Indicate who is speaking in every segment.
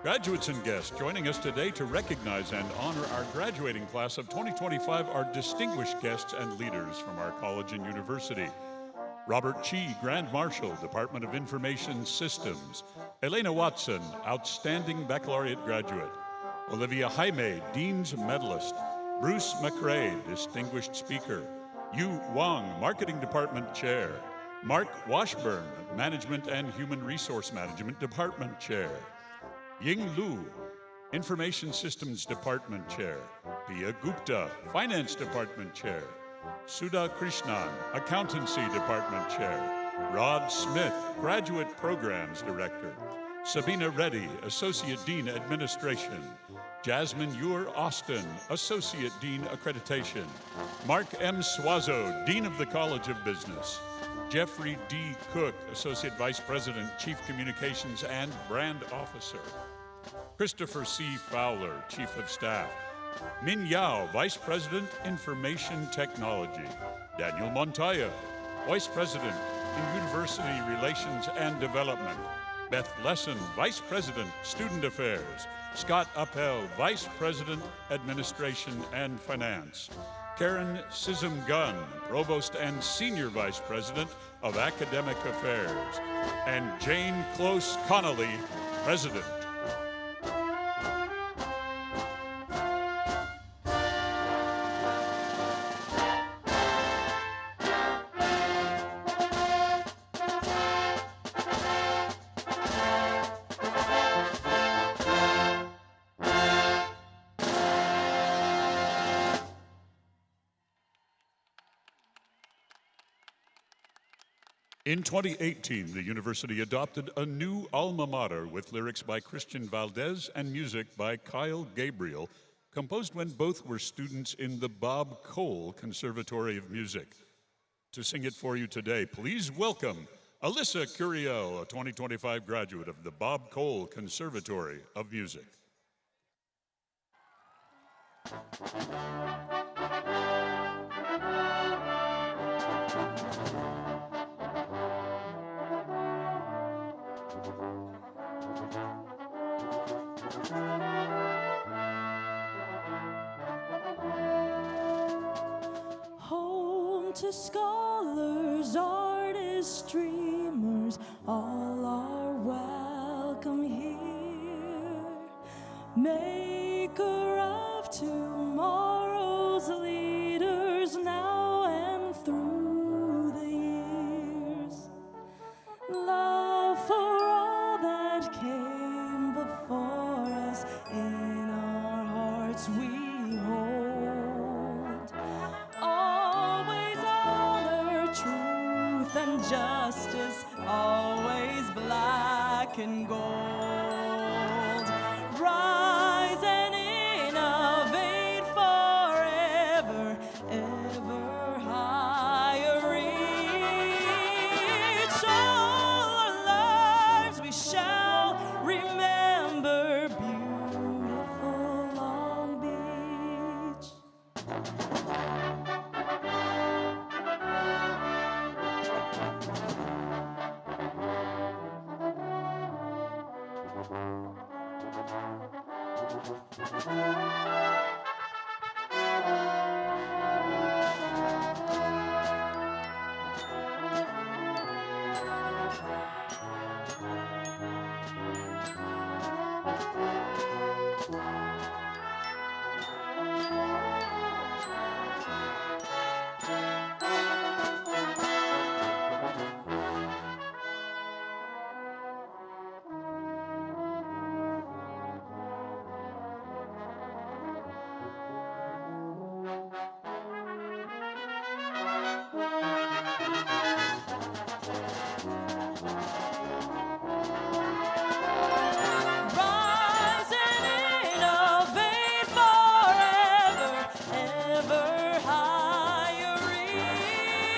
Speaker 1: Graduates and guests joining us today to recognize and honor our graduating class of 2025 are distinguished guests and leaders from our college and university. Robert Chi, Grand Marshal, Department of Information Systems. Elena Watson, Outstanding Baccalaureate Graduate. Olivia Jaime, Dean's Medalist. Bruce McRae, Distinguished Speaker. Yu Wang, Marketing Department Chair. Mark Washburn, Management and Human Resource Management Department Chair. Ying Lu, Information Systems Department Chair. Pia Gupta, Finance Department Chair. Sudha Krishnan, Accountancy Department Chair. Rod Smith, Graduate Programs Director. Sabina Reddy, Associate Dean Administration. Jasmine Ure Austin, Associate Dean Accreditation. Mark M. Swazo, Dean of the College of Business. Jeffrey D. Cook, Associate Vice President, Chief Communications and Brand Officer. Christopher C. Fowler, Chief of Staff. Min Yao, Vice President, Information Technology. Daniel Montoya, Vice President in University Relations and Development. Beth Lesson, Vice President, Student Affairs. Scott Appel, Vice President, Administration and Finance. Karen Sissom-Gunn, Provost and Senior Vice President of Academic Affairs. And Jane Close Connolly, President. In 2018, the university adopted a new alma mater with lyrics by Christian Valdez and music by Kyle Gabriel, composed when both were students in the Bob Cole Conservatory of Music. To sing it for you today, please welcome Alyssa Curiel, a 2025 graduate of the Bob Cole Conservatory of Music.
Speaker 2: Home to scholars, artists, dreamers, all are welcome here. Make maker of tomorrow's leaders now and through the years. Love for all that came before us, in our hearts we hold. Always honor, truth and justice, always black and gold. Rise and innovate forever, ever higher reach. All our lives we shall remember beautiful Long Beach. Rise and innovate forever, ever higher reach.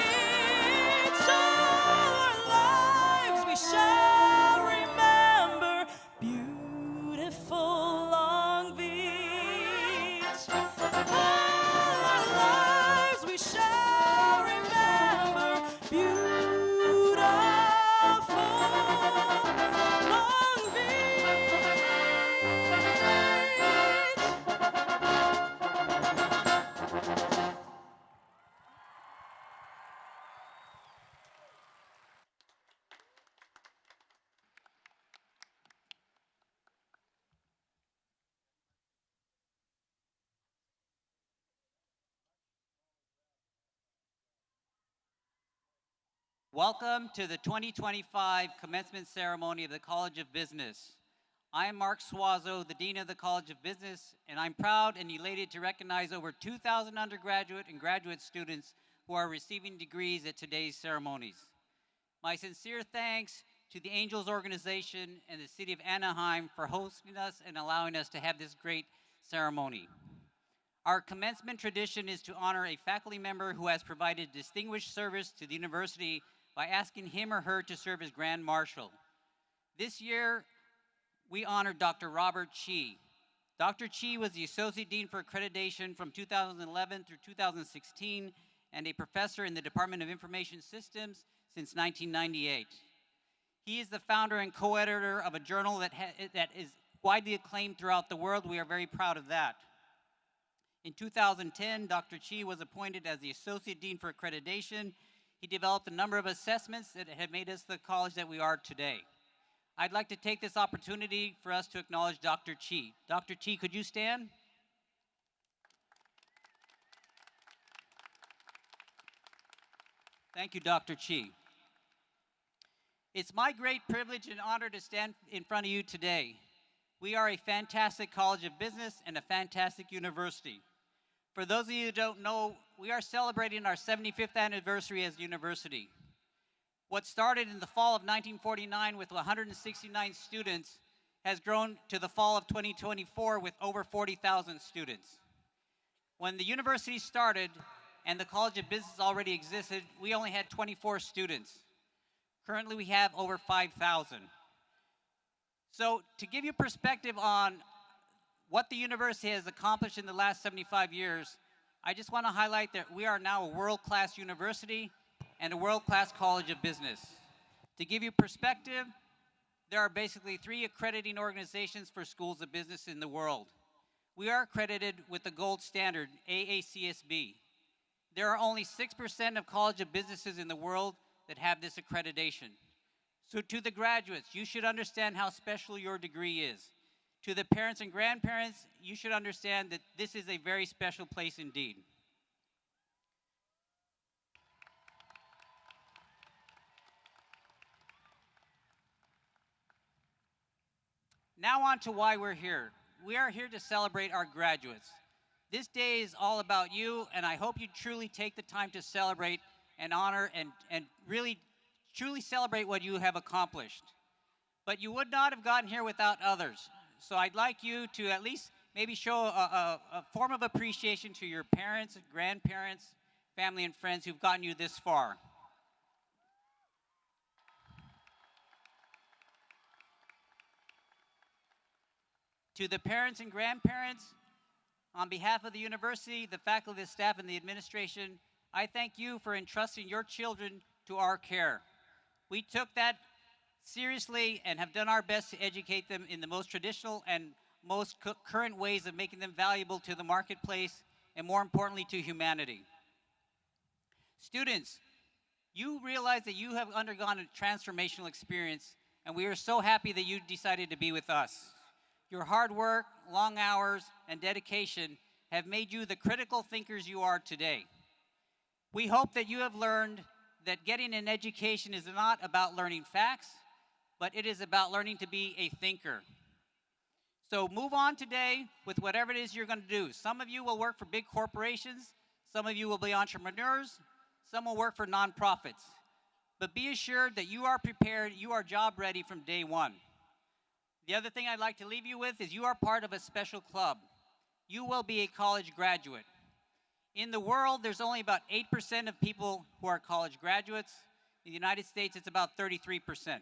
Speaker 2: All our lives we shall remember beautiful Long Beach. All our lives we shall remember beautiful Long Beach.
Speaker 3: Welcome to the 2025 commencement ceremony of the College of Business. I am Mark Suazo, the Dean of the College of Business, and I'm proud and elated to recognize over 2,000 undergraduate and graduate students who are receiving degrees at today's ceremonies. My sincere thanks to the Angels organization and the City of Anaheim for hosting us and allowing us to have this great ceremony. Our commencement tradition is to honor a faculty member who has provided distinguished service to the university by asking him or her to serve as Grand Marshal. This year, we honored Dr. Robert Chi. Dr. Chi was the Associate Dean for Accreditation from 2011 through 2016 and a professor in the Department of Information Systems since 1998. He is the founder and co-editor of a journal that is widely acclaimed throughout the world. We are very proud of that. In 2010, Dr. Chi was appointed as the Associate Dean for Accreditation. He developed a number of assessments that have made us the college that we are today. I'd like to take this opportunity for us to acknowledge Dr. Chi. Dr. Chi, could you stand? Thank you, Dr. Chi. It's my great privilege and honor to stand in front of you today. We are a fantastic College of Business and a fantastic university. For those of you who don't know, we are celebrating our 75th anniversary as a university. What started in the fall of 1949 with 169 students has grown to the fall of 2024 with over 40,000 students. When the university started and the College of Business already existed, we only had 24 students. Currently, we have over 5,000. So to give you perspective on what the university has accomplished in the last 75 years, I just want to highlight that we are now a world-class university and a world-class College of Business. To give you perspective, there are basically 3 accrediting organizations for schools of business in the world. We are accredited with the gold standard, AACSB. There are only 6% of College of Businesses in the world that have this accreditation. So to the graduates, you should understand how special your degree is. To the parents and grandparents, you should understand that this is a very special place indeed. Now on to why we're here. We are here to celebrate our graduates. This day is all about you, and I hope you truly take the time to celebrate and honor and really truly celebrate what you have accomplished. But you would not have gotten here without others. So I'd like you to at least maybe show a form of appreciation to your parents, grandparents, family, and friends who've gotten you this far. To the parents and grandparents, on behalf of the university, the faculty, the staff, and the administration, I thank you for entrusting your children to our care. We took that seriously and have done our best to educate them in the most traditional and most current ways of making them valuable to the marketplace and, more importantly, to humanity. Students, you realize that you have undergone a transformational experience, and we are so happy that you decided to be with us. Your hard work, long hours, and dedication have made you the critical thinkers you are today. We hope that you have learned that getting an education is not about learning facts, but it is about learning to be a thinker. So move on today with whatever it is you're going to do. Some of you will work for big corporations, some of you will be entrepreneurs, some will work for nonprofits. But be assured that you are prepared, you are job ready from day one. The other thing I'd like to leave you with is you are part of a special club. You will be a college graduate. In the world, there's only about 8% of people who are college graduates. In the United States, it's about 33%.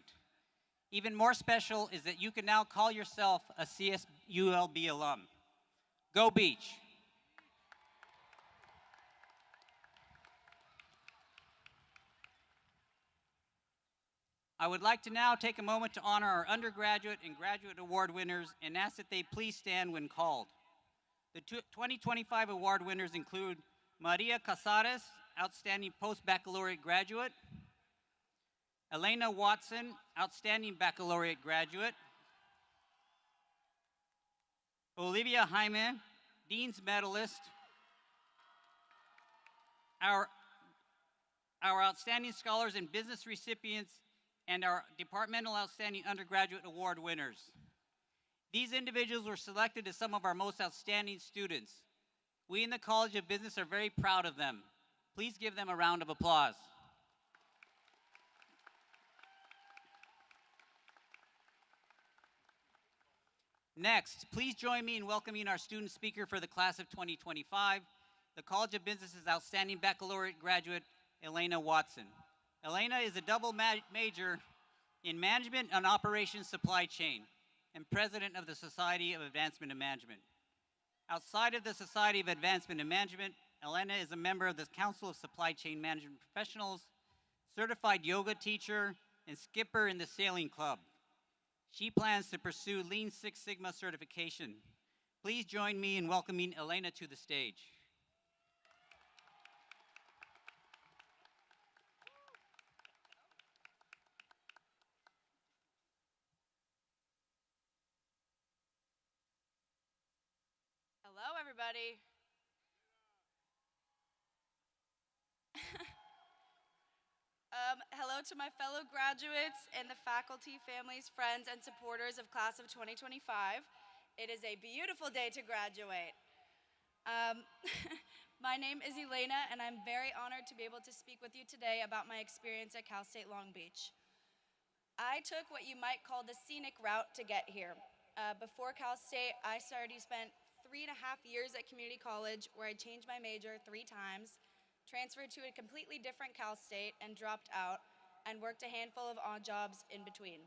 Speaker 3: Even more special is that you can now call yourself a CSULB alum. Go Beach! I would like to now take a moment to honor our undergraduate and graduate award winners and ask that they please stand when called. The 2025 award winners include Maria Casares, Outstanding Post-Baccalaureate Graduate, Elena Watson, Outstanding Baccalaureate Graduate, Olivia Jaime, Dean's Medalist, our Outstanding Scholars and Business recipients, and our Departmental Outstanding Undergraduate Award winners. These individuals were selected as some of our most outstanding students. We in the College of Business are very proud of them. Please give them a round of applause. Next, please join me in welcoming our student speaker for the class of 2025, the College of Business's Outstanding Baccalaureate Graduate, Elena Watson. Elena is a double major in Management and Operations Supply Chain and president of the Society of Advancement in Management. Outside of the Society of Advancement in Management, Elena is a member of the Council of Supply Chain Management Professionals, certified yoga teacher, and skipper in the Sailing Club. She plans to pursue Lean Six Sigma certification. Please join me in welcoming Elena to the stage.
Speaker 4: Hello, everybody. Hello to my fellow graduates and the faculty, families, friends, and supporters of class of 2025. It is a beautiful day to graduate. My name is Elena, and I'm very honored to be able to speak with you today about my experience at Cal State Long Beach. I took what you might call the scenic route to get here. Before Cal State, I already spent 3.5 years at community college, where I changed my major 3 times, transferred to a completely different Cal State, and dropped out, and worked a handful of odd jobs in between.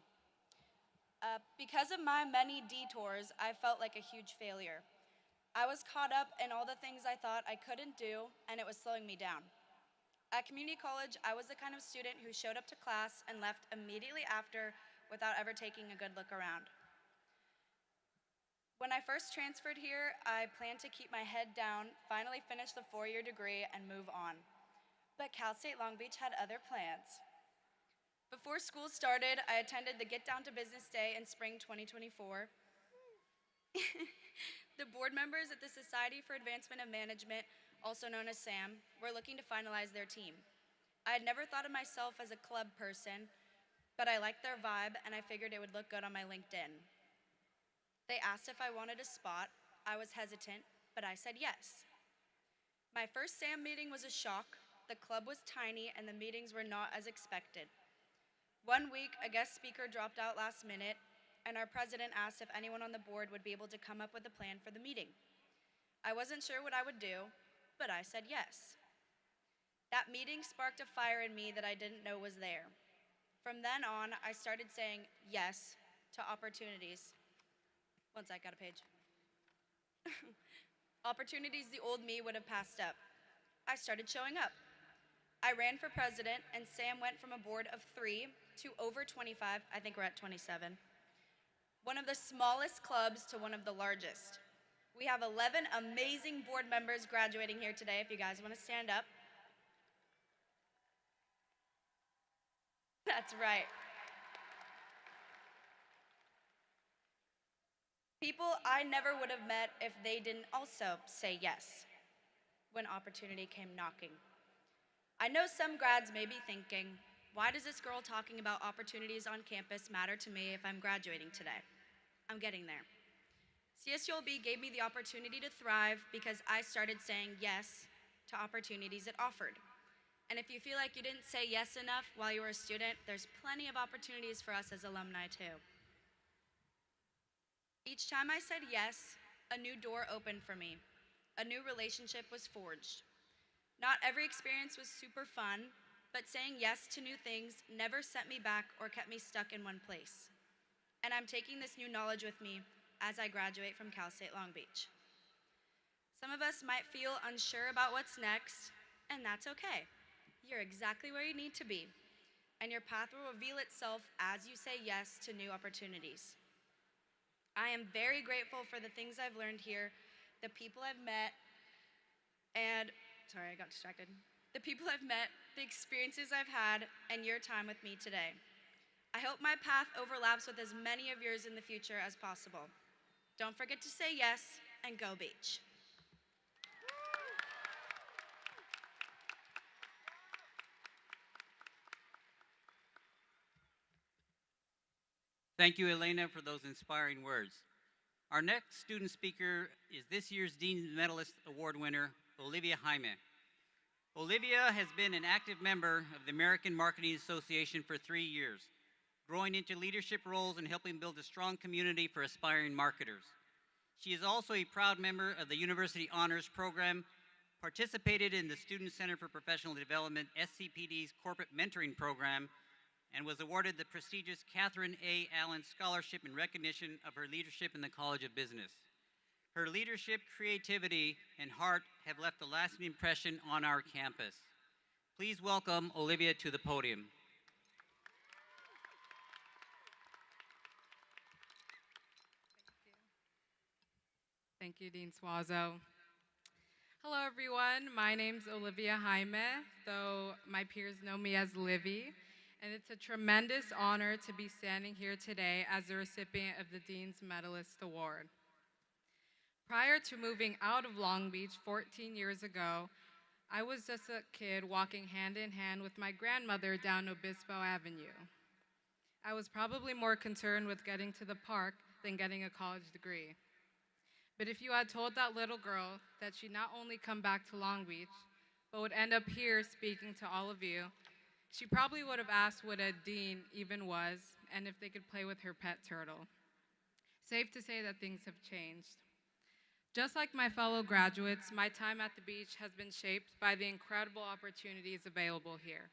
Speaker 4: Because of my many detours, I felt like a huge failure. I was caught up in all the things I thought I couldn't do, and it was slowing me down. At community college, I was the kind of student who showed up to class and left immediately after without ever taking a good look around. When I first transferred here, I planned to keep my head down, finally finish the 4-year degree, and move on. But Cal State Long Beach had other plans. Before school started, I attended the Get Down to Business Day in spring 2024. The board members at the Society for Advancement of Management, also known as SAM, were looking to finalize their team. I had never thought of myself as a club person, but I liked their vibe and I figured it would look good on my LinkedIn. They asked if I wanted a spot. I was hesitant, but I said yes. My first SAM meeting was a shock. The club was tiny and the meetings were not as expected. One week, a guest speaker dropped out last minute, and our president asked if anyone on the board would be able to come up with a plan for the meeting. I wasn't sure what I would do, but I said yes. That meeting sparked a fire in me that I didn't know was there. From then on, I started saying yes to opportunities. One sec, got a page. Opportunities the old me would have passed up. I started showing up. I ran for president, and Sam went from a board of 3 to over 25, I think we're at 27. One of the smallest clubs to one of the largest. We have 11 amazing board members graduating here today, if you guys want to stand up. That's right. People I never would have met if they didn't also say yes when opportunity came knocking. I know some grads may be thinking, why does this girl talking about opportunities on campus matter to me if I'm graduating today? I'm getting there. CSULB gave me the opportunity to thrive because I started saying yes to opportunities it offered. And if you feel like you didn't say yes enough while you were a student, there's plenty of opportunities for us as alumni too. Each time I said yes, a new door opened for me. A new relationship was forged. Not every experience was super fun, but saying yes to new things never sent me back or kept me stuck in one place. And I'm taking this new knowledge with me as I graduate from Cal State Long Beach. Some of us might feel unsure about what's next, and that's okay. You're exactly where you need to be, and your path will reveal itself as you say yes to new opportunities. I am very grateful for the things I've learned here, the people I've met, and, sorry, I got distracted. The people I've met, the experiences I've had, and your time with me today. I hope my path overlaps with as many of yours in the future as possible. Don't forget to say yes, and go Beach.
Speaker 3: Thank you, Elena, for those inspiring words. Our next student speaker is this year's Dean's Medalist Award winner, Olivia Jaime. Olivia has been an active member of the American Marketing Association for 3 years, growing into leadership roles and helping build a strong community for aspiring marketers. She is also a proud member of the University Honors Program, participated in the Student Center for Professional Development, SCPD's Corporate Mentoring Program, and was awarded the prestigious Catherine A. Allen Scholarship in recognition of her leadership in the College of Business. Her leadership, creativity, and heart have left a lasting impression on our campus. Please welcome Olivia to the podium.
Speaker 5: Thank you, Dean Suazo. Hello, everyone. My name's Olivia Jaime, though my peers know me as Livy, and it's a tremendous honor to be standing here today as the recipient of the Dean's Medalist Award. Prior to moving out of Long Beach 14 years ago, I was just a kid walking hand in hand with my grandmother down Obispo Avenue. I was probably more concerned with getting to the park than getting a college degree. But if you had told that little girl that she'd not only come back to Long Beach, but would end up here speaking to all of you, she probably would have asked what a dean even was and if they could play with her pet turtle. Safe to say that things have changed. Just like my fellow graduates, my time at the beach has been shaped by the incredible opportunities available here.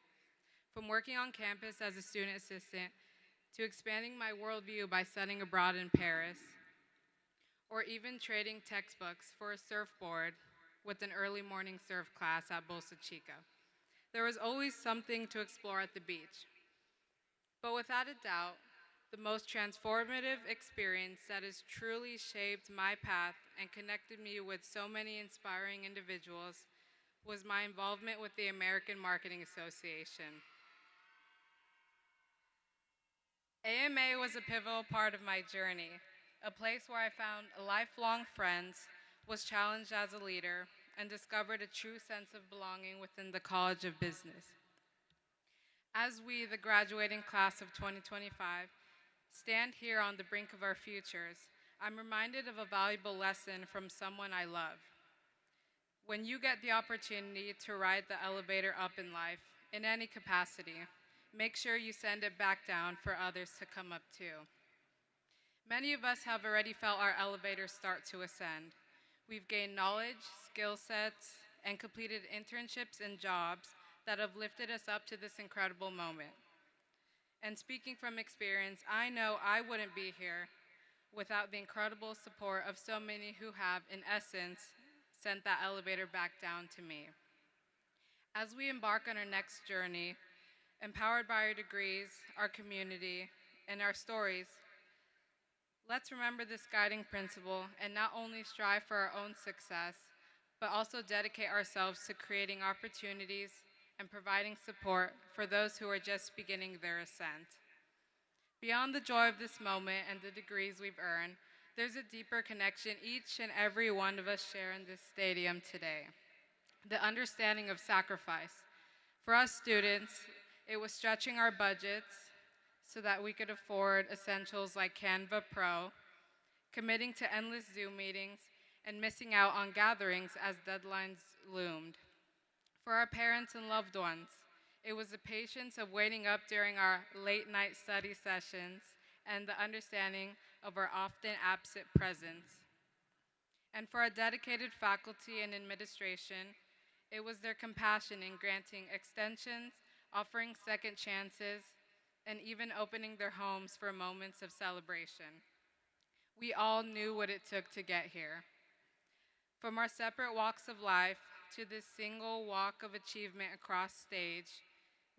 Speaker 5: From working on campus as a student assistant to expanding my worldview by studying abroad in Paris, or even trading textbooks for a surfboard with an early morning surf class at Bolsa Chica. There was always something to explore at the beach. But without a doubt, the most transformative experience that has truly shaped my path and connected me with so many inspiring individuals was my involvement with the American Marketing Association. AMA was a pivotal part of my journey, a place where I found lifelong friends, was challenged as a leader, and discovered a true sense of belonging within the College of Business. As we, the graduating class of 2025, stand here on the brink of our futures, I'm reminded of a valuable lesson from someone I love. When you get the opportunity to ride the elevator up in life, in any capacity, make sure you send it back down for others to come up too. Many of us have already felt our elevator start to ascend. We've gained knowledge, skill sets, and completed internships and jobs that have lifted us up to this incredible moment. And speaking from experience, I know I wouldn't be here without the incredible support of so many who have, in essence, sent that elevator back down to me. As we embark on our next journey, empowered by our degrees, our community, and our stories, let's remember this guiding principle and not only strive for our own success, but also dedicate ourselves to creating opportunities and providing support for those who are just beginning their ascent. Beyond the joy of this moment and the degrees we've earned, there's a deeper connection each and every one of us share in this stadium today. The understanding of sacrifice. For us students, it was stretching our budgets so that we could afford essentials like Canva Pro, committing to endless Zoom meetings, and missing out on gatherings as deadlines loomed. For our parents and loved ones, it was the patience of waiting up during our late night study sessions and the understanding of our often absent presence. And for our dedicated faculty and administration, it was their compassion in granting extensions, offering second chances, and even opening their homes for moments of celebration. We all knew what it took to get here. From our separate walks of life to this single walk of achievement across stage,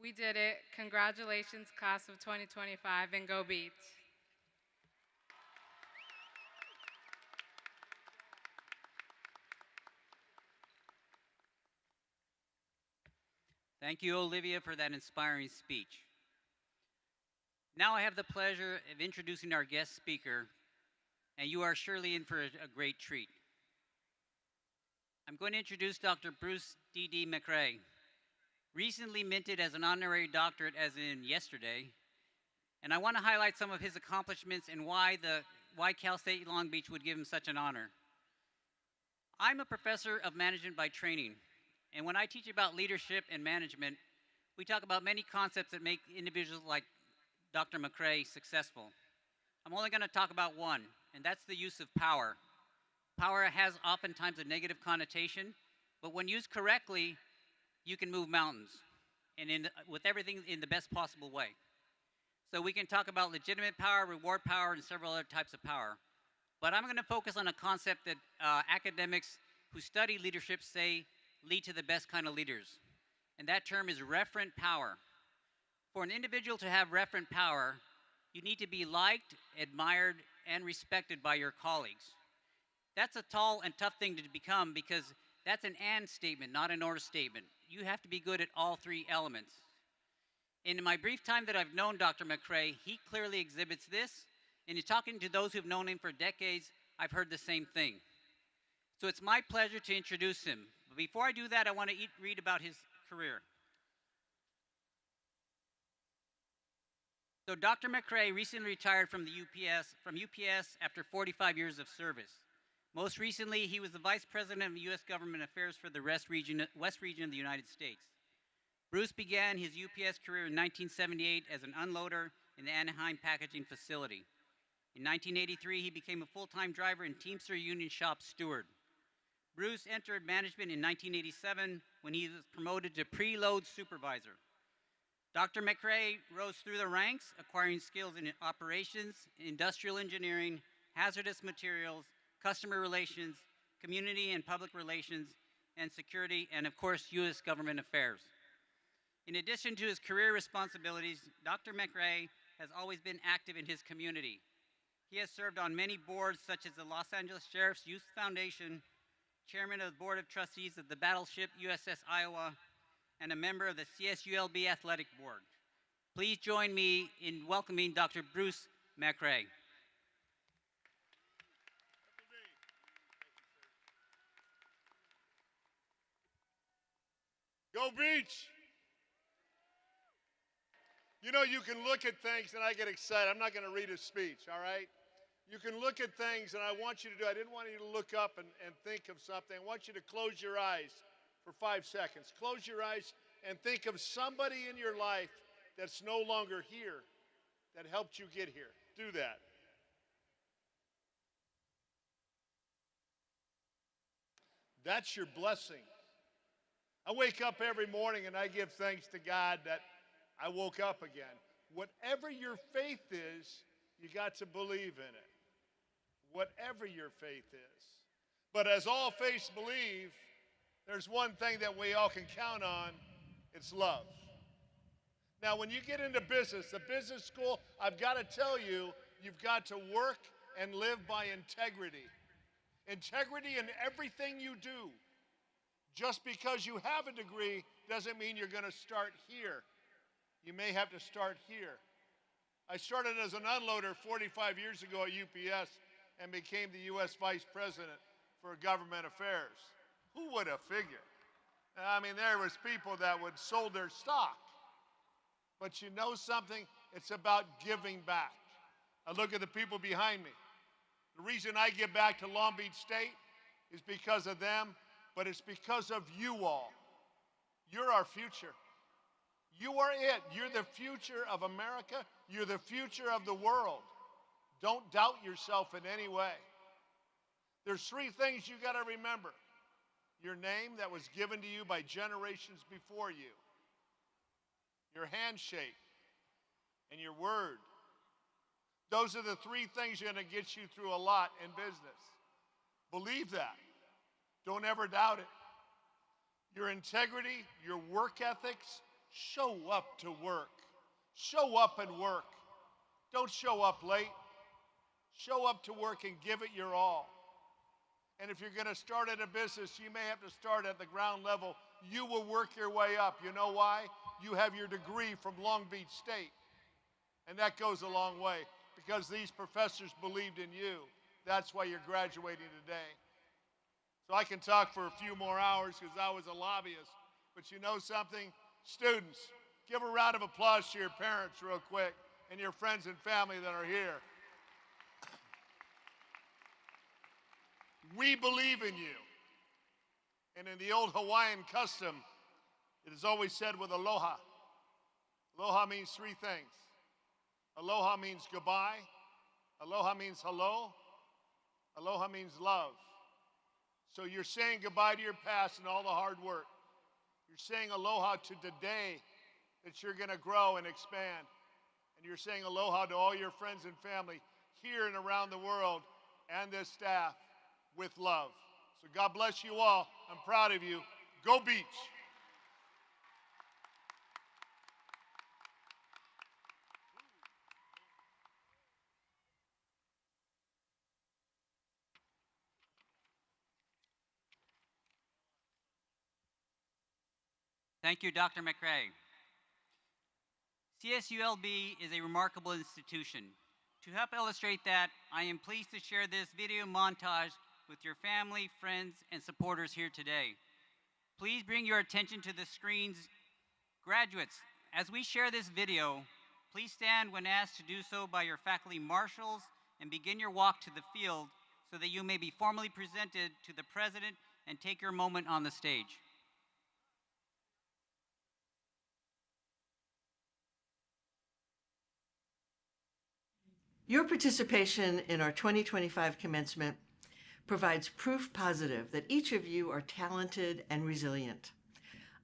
Speaker 5: we did it. Congratulations, class of 2025, and go Beats.
Speaker 3: Thank you, Olivia, for that inspiring speech. Now I have the pleasure of introducing our guest speaker, and you are surely in for a great treat. I'm going to introduce Dr. Bruce D.D. McRae, recently minted as an honorary doctorate as in yesterday, and I want to highlight some of his accomplishments and why Cal State Long Beach would give him such an honor. I'm a professor of management by training, and when I teach about leadership and management, we talk about many concepts that make individuals like Dr. McRae successful. I'm only going to talk about one, and that's the use of power. Power has oftentimes a negative connotation, but when used correctly, you can move mountains, and with everything in the best possible way. So we can talk about legitimate power, reward power, and several other types of power. But I'm going to focus on a concept that academics who study leadership say lead to the best kind of leaders, and that term is referent power. For an individual to have referent power, you need to be liked, admired, and respected by your colleagues. That's a tall and tough thing to become because that's an and statement, not an or statement. You have to be good at all three elements. In my brief time that I've known Dr. McRae, he clearly exhibits this, and in talking to those who've known him for decades, I've heard the same thing. So it's my pleasure to introduce him. But before I do that, I want to read about his career. So Dr. McRae recently retired from UPS after 45 years of service. Most recently, he was the Vice President of U.S. Government Affairs for the West region of the United States. Bruce began his UPS career in 1978 as an unloader in the Anaheim packaging facility. In 1983, he became a full-time driver and Teamster Union shop steward. Bruce entered management in 1987 when he was promoted to preload supervisor. Dr. McRae rose through the ranks, acquiring skills in operations, industrial engineering, hazardous materials, customer relations, community and public relations, and security, and of course, U.S. government affairs. In addition to his career responsibilities, Dr. McRae has always been active in his community. He has served on many boards such as the Los Angeles Sheriff's Youth Foundation, chairman of the Board of Trustees of the battleship USS Iowa, and a member of the CSULB Athletic Board. Please join me in welcoming Dr. Bruce McRae.
Speaker 6: Go Beach! You know, you can look at things, and I get excited. I'm not going to read a speech, all right? You can look at things, and I want you to do, I didn't want you to look up and think of something. I want you to close your eyes for 5 seconds. Close your eyes and think of somebody in your life that's no longer here that helped you get here. Do that. That's your blessing. I wake up every morning and I give thanks to God that I woke up again. Whatever your faith is, you got to believe in it. Whatever your faith is. But as all faiths believe, there's one thing that we all can count on. It's love. Now, when you get into business, the business school, I've got to tell you, you've got to work and live by integrity. Integrity in everything you do. Just because you have a degree doesn't mean you're going to start here. You may have to start here. I started as an unloader 45 years ago at UPS and became the U.S. Vice President for Government Affairs. Who would have figured? I mean, there was people that would sold their stock. But you know something? It's about giving back. I look at the people behind me. The reason I give back to Long Beach State is because of them, but it's because of you all. You're our future. You are it. You're the future of America. You're the future of the world. Don't doubt yourself in any way. There's 3 things you got to remember. Your name that was given to you by generations before you. Your handshake and your word. Those are the 3 things are going to get you through a lot in business. Believe that. Don't ever doubt it. Your integrity, your work ethics, show up to work. Show up and work. Don't show up late. Show up to work and give it your all. And if you're going to start at a business, you may have to start at the ground level. You will work your way up. You know why? You have your degree from Long Beach State. And that goes a long way because these professors believed in you. That's why you're graduating today. So I can talk for a few more hours because I was a lobbyist. But you know something? Students, give a round of applause to your parents real quick and your friends and family that are here. We believe in you. And in the old Hawaiian custom, it is always said with aloha. Aloha means 3 things. Aloha means goodbye. Aloha means hello. Aloha means love. So you're saying goodbye to your past and all the hard work. You're saying aloha to the day that you're going to grow and expand. And you're saying aloha to all your friends and family here and around the world and this staff with love. So God bless you all. I'm proud of you. Go Beach.
Speaker 3: Thank you, Dr. McRae. CSULB is a remarkable institution. To help illustrate that, I am pleased to share this video montage with your family, friends, and supporters here today. Please bring your attention to the screens. Graduates, as we share this video, please stand when asked to do so by your faculty marshals and begin your walk to the field so that you may be formally presented to the President and take your moment on the stage.
Speaker 7: Your participation in our 2025 commencement provides proof positive that each of you are talented and resilient.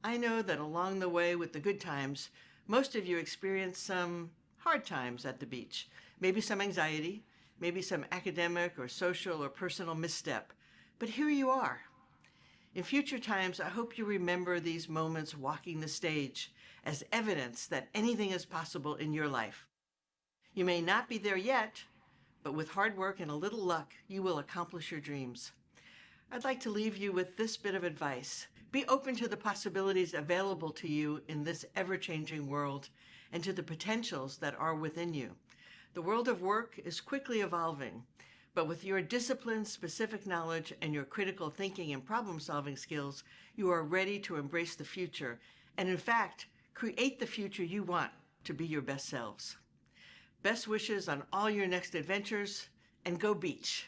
Speaker 7: I know that along the way with the good times, most of you experienced some hard times at the beach, maybe some anxiety, maybe some academic or social or personal misstep, but here you are. In future times, I hope you remember these moments walking the stage as evidence that anything is possible in your life. You may not be there yet, but with hard work and a little luck, you will accomplish your dreams. I'd like to leave you with this bit of advice. Be open to the possibilities available to you in this ever-changing world and to the potentials that are within you. The world of work is quickly evolving, But with your discipline, specific knowledge, and your critical thinking and problem-solving skills, you are ready to embrace the future and, in fact, create the future you want to be your best selves. Best wishes on all your next adventures, and go Beach!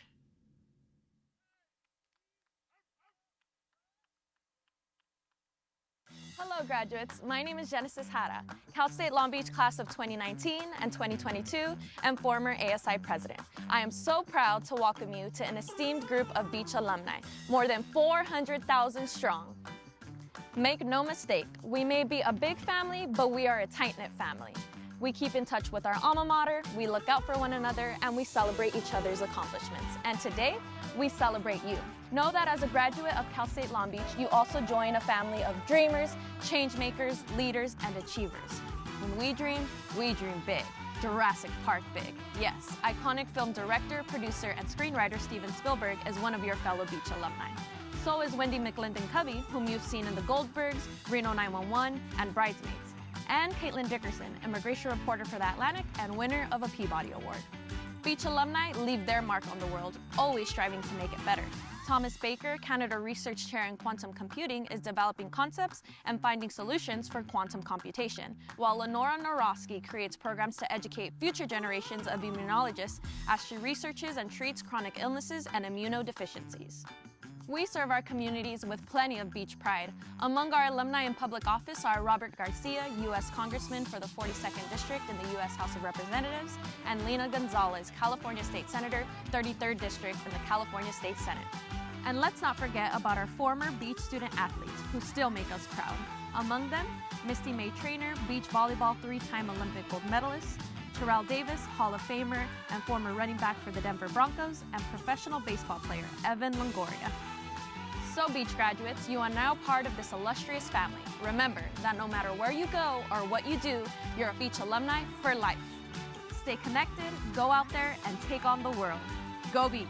Speaker 8: Hello graduates, my name is Genesis Hara, Cal State Long Beach class of 2019 and 2022 and former ASI president. I am so proud to welcome you to an esteemed group of Beach alumni, more than 400,000 strong. Make no mistake, we may be a big family, but we are a tight-knit family. We keep in touch with our alma mater, we look out for one another, and we celebrate each other's accomplishments. And today, we celebrate you. Know that as a graduate of Cal State Long Beach, you also join a family of dreamers, change makers, leaders, and achievers. When we dream big. Jurassic Park big. Yes, iconic film director, producer, and screenwriter Steven Spielberg is one of your fellow Beach alumni. So is Wendy McLinden-Covey, whom you've seen in The Goldbergs, Reno 911, and Bridesmaids. And Caitlin Dickerson, immigration reporter for The Atlantic and winner of a Peabody Award. Beach alumni leave their mark on the world, always striving to make it better. Thomas Baker, Canada Research Chair in Quantum Computing, is developing concepts and finding solutions for quantum computation, while Lenora Norosky creates programs to educate future generations of immunologists as she researches and treats chronic illnesses and immunodeficiencies. We serve our communities with plenty of beach pride. Among our alumni in public office are Robert Garcia, U.S. Congressman for the 42nd District in the U.S. House of Representatives, and Lena Gonzalez, California State Senator, 33rd District in the California State Senate. And let's not forget about our former beach student athletes who still make us proud. Among them, Misty May Traynor, beach volleyball 3-time Olympic gold medalist, Terrell Davis, Hall of Famer and former running back for the Denver Broncos, and professional baseball player Evan Longoria. So Beach graduates, you are now part of this illustrious family. Remember that no matter where you go or what you do, you're a Beach alumni for life. Stay connected, go out there, and take on the world. Go Beach!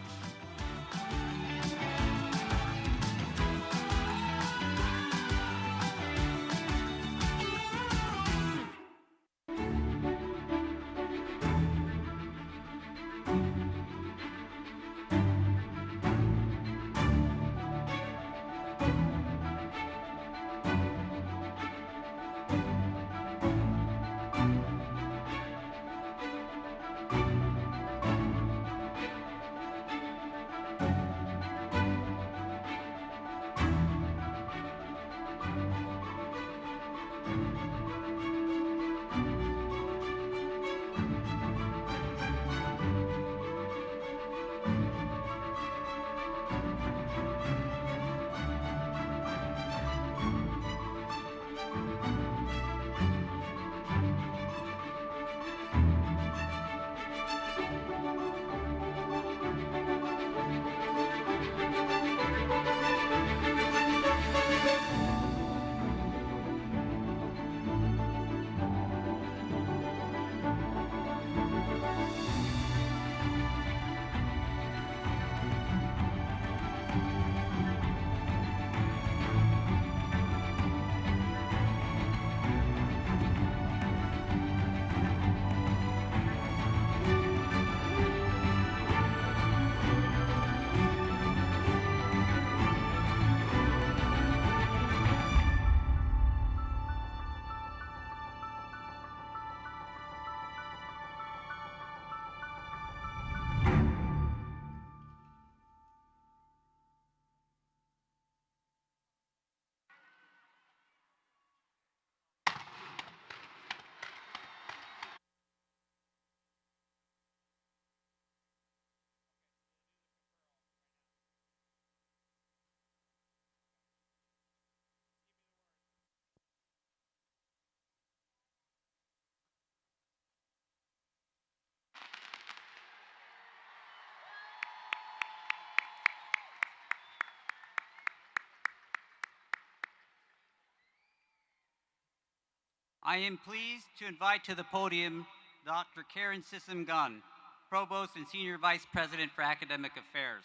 Speaker 3: I am pleased to invite to the podium Dr. Karen Sissom-Gunn, Provost and Senior Vice President for Academic Affairs.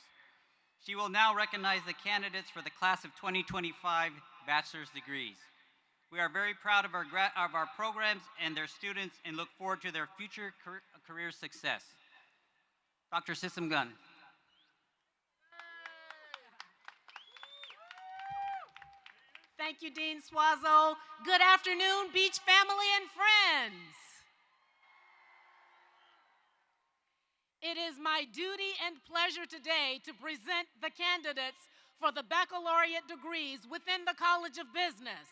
Speaker 3: She will now recognize the candidates for the class of 2025 bachelor's degrees. We are very proud of our programs and their students and look forward to their future career success. Dr. Sissom-Gunn.
Speaker 9: Thank you, Dean Suazo. Good afternoon, Beach family and friends. It is my duty and pleasure today to present the candidates for the baccalaureate degrees within the College of Business.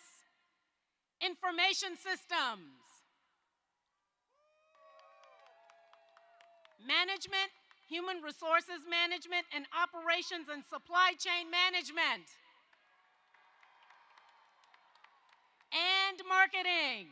Speaker 9: Information Systems, Management, Human Resources Management, and Operations and Supply Chain Management, and Marketing.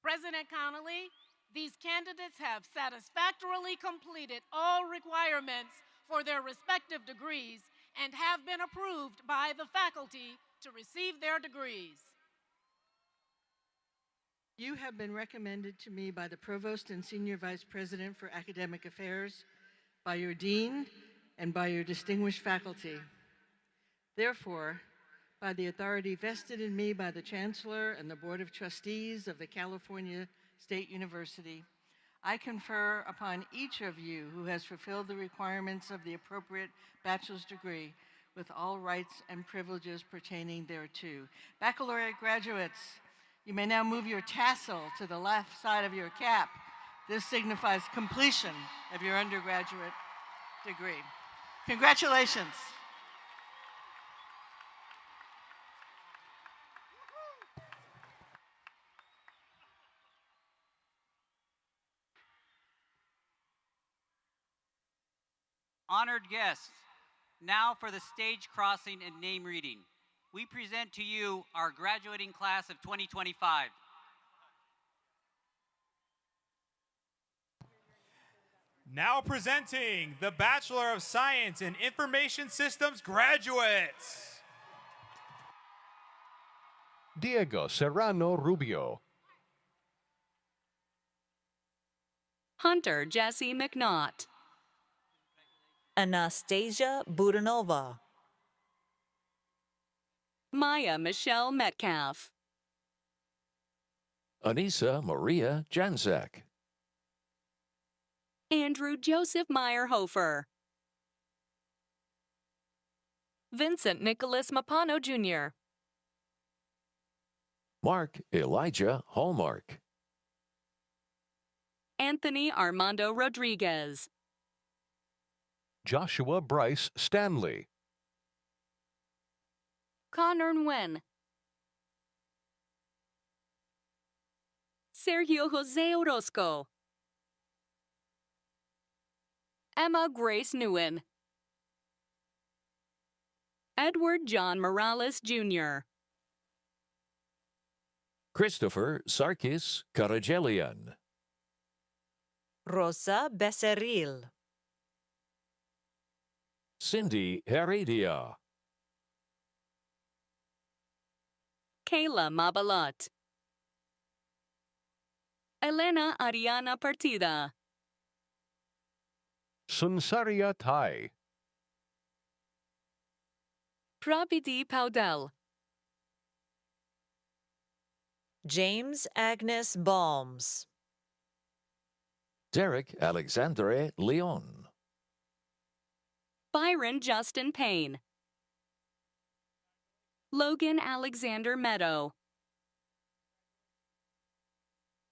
Speaker 9: President Connolly, these candidates have satisfactorily completed all requirements for their respective degrees and have been approved by the faculty to receive their degrees.
Speaker 7: You have been recommended to me by the Provost and Senior Vice President for Academic Affairs, by your Dean, and by your distinguished faculty. Therefore, by the authority vested in me by the Chancellor and the Board of Trustees of the California State University, I confer upon each of you who has fulfilled the requirements of the appropriate bachelor's degree with all rights and privileges pertaining thereto. Baccalaureate graduates, you may now move your tassel to the left side of your cap. This signifies completion of your undergraduate degree. Congratulations.
Speaker 3: Honored guests, now for the stage crossing and name reading. We present to you our graduating class of 2025.
Speaker 10: Now presenting the Bachelor of Science in Information Systems graduates.
Speaker 11: Diego Serrano Rubio,
Speaker 2: Hunter Jesse McNaught,
Speaker 12: Anastasia Budanova,
Speaker 2: Maya Michelle Metcalf,
Speaker 11: Anissa Maria Janzak,
Speaker 2: Andrew Joseph Meyer-Hofer, Vincent Nicholas Mapano Jr.,
Speaker 11: Mark Elijah Hallmark,
Speaker 2: Anthony Armando Rodriguez,
Speaker 11: Joshua Bryce Stanley,
Speaker 2: Connor Nguyen, Sergio Jose Orozco, Emma Grace Nguyen, Edward John Morales Jr.,
Speaker 11: Christopher Sarkis Karajelian,
Speaker 12: Rosa Becerril,
Speaker 11: Cindy Heredia,
Speaker 2: Kayla Mabalot, Elena Ariana Partida,
Speaker 11: Sunsaria Tai,
Speaker 2: Prabhiti Paudel,
Speaker 12: James Agnes Balms,
Speaker 11: Derek Alexandre Leon,
Speaker 2: Byron Justin Payne, Logan Alexander Meadow,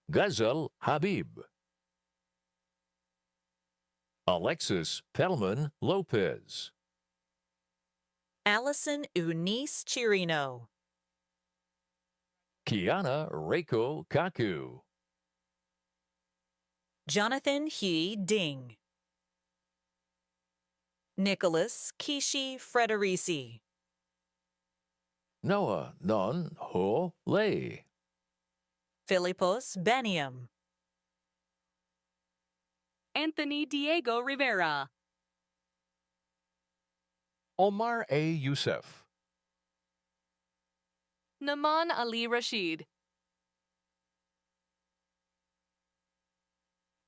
Speaker 11: Ghazal Habib, Alexis Pellman Lopez,
Speaker 12: Allison Eunice Chirino,
Speaker 11: Kiana Reiko Kaku,
Speaker 12: Jonathan He Ding, Nicholas Kishi Frederici,
Speaker 11: Noah Non Ho Lei,
Speaker 12: Philippos Beniam,
Speaker 2: Anthony Diego Rivera,
Speaker 11: Omar A. Youssef,
Speaker 2: Naman Ali Rashid,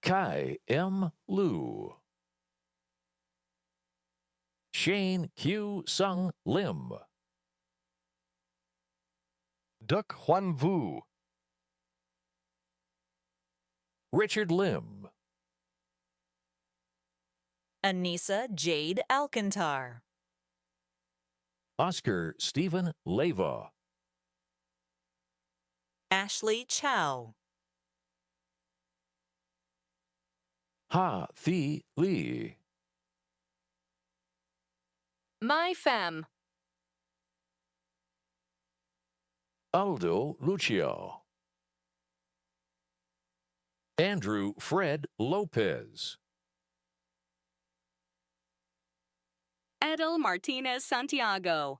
Speaker 11: Kai M. Liu, Shane Q. Sung Lim, Duc Huan Vu, Richard Lim,
Speaker 12: Anissa Jade Alcantar.
Speaker 11: Oscar Stephen Leva.
Speaker 12: Ashley Chow.
Speaker 11: Ha Thi Lee.
Speaker 2: My Femme.
Speaker 11: Aldo Lucio. Andrew Fred Lopez.
Speaker 2: Edel Martinez Santiago.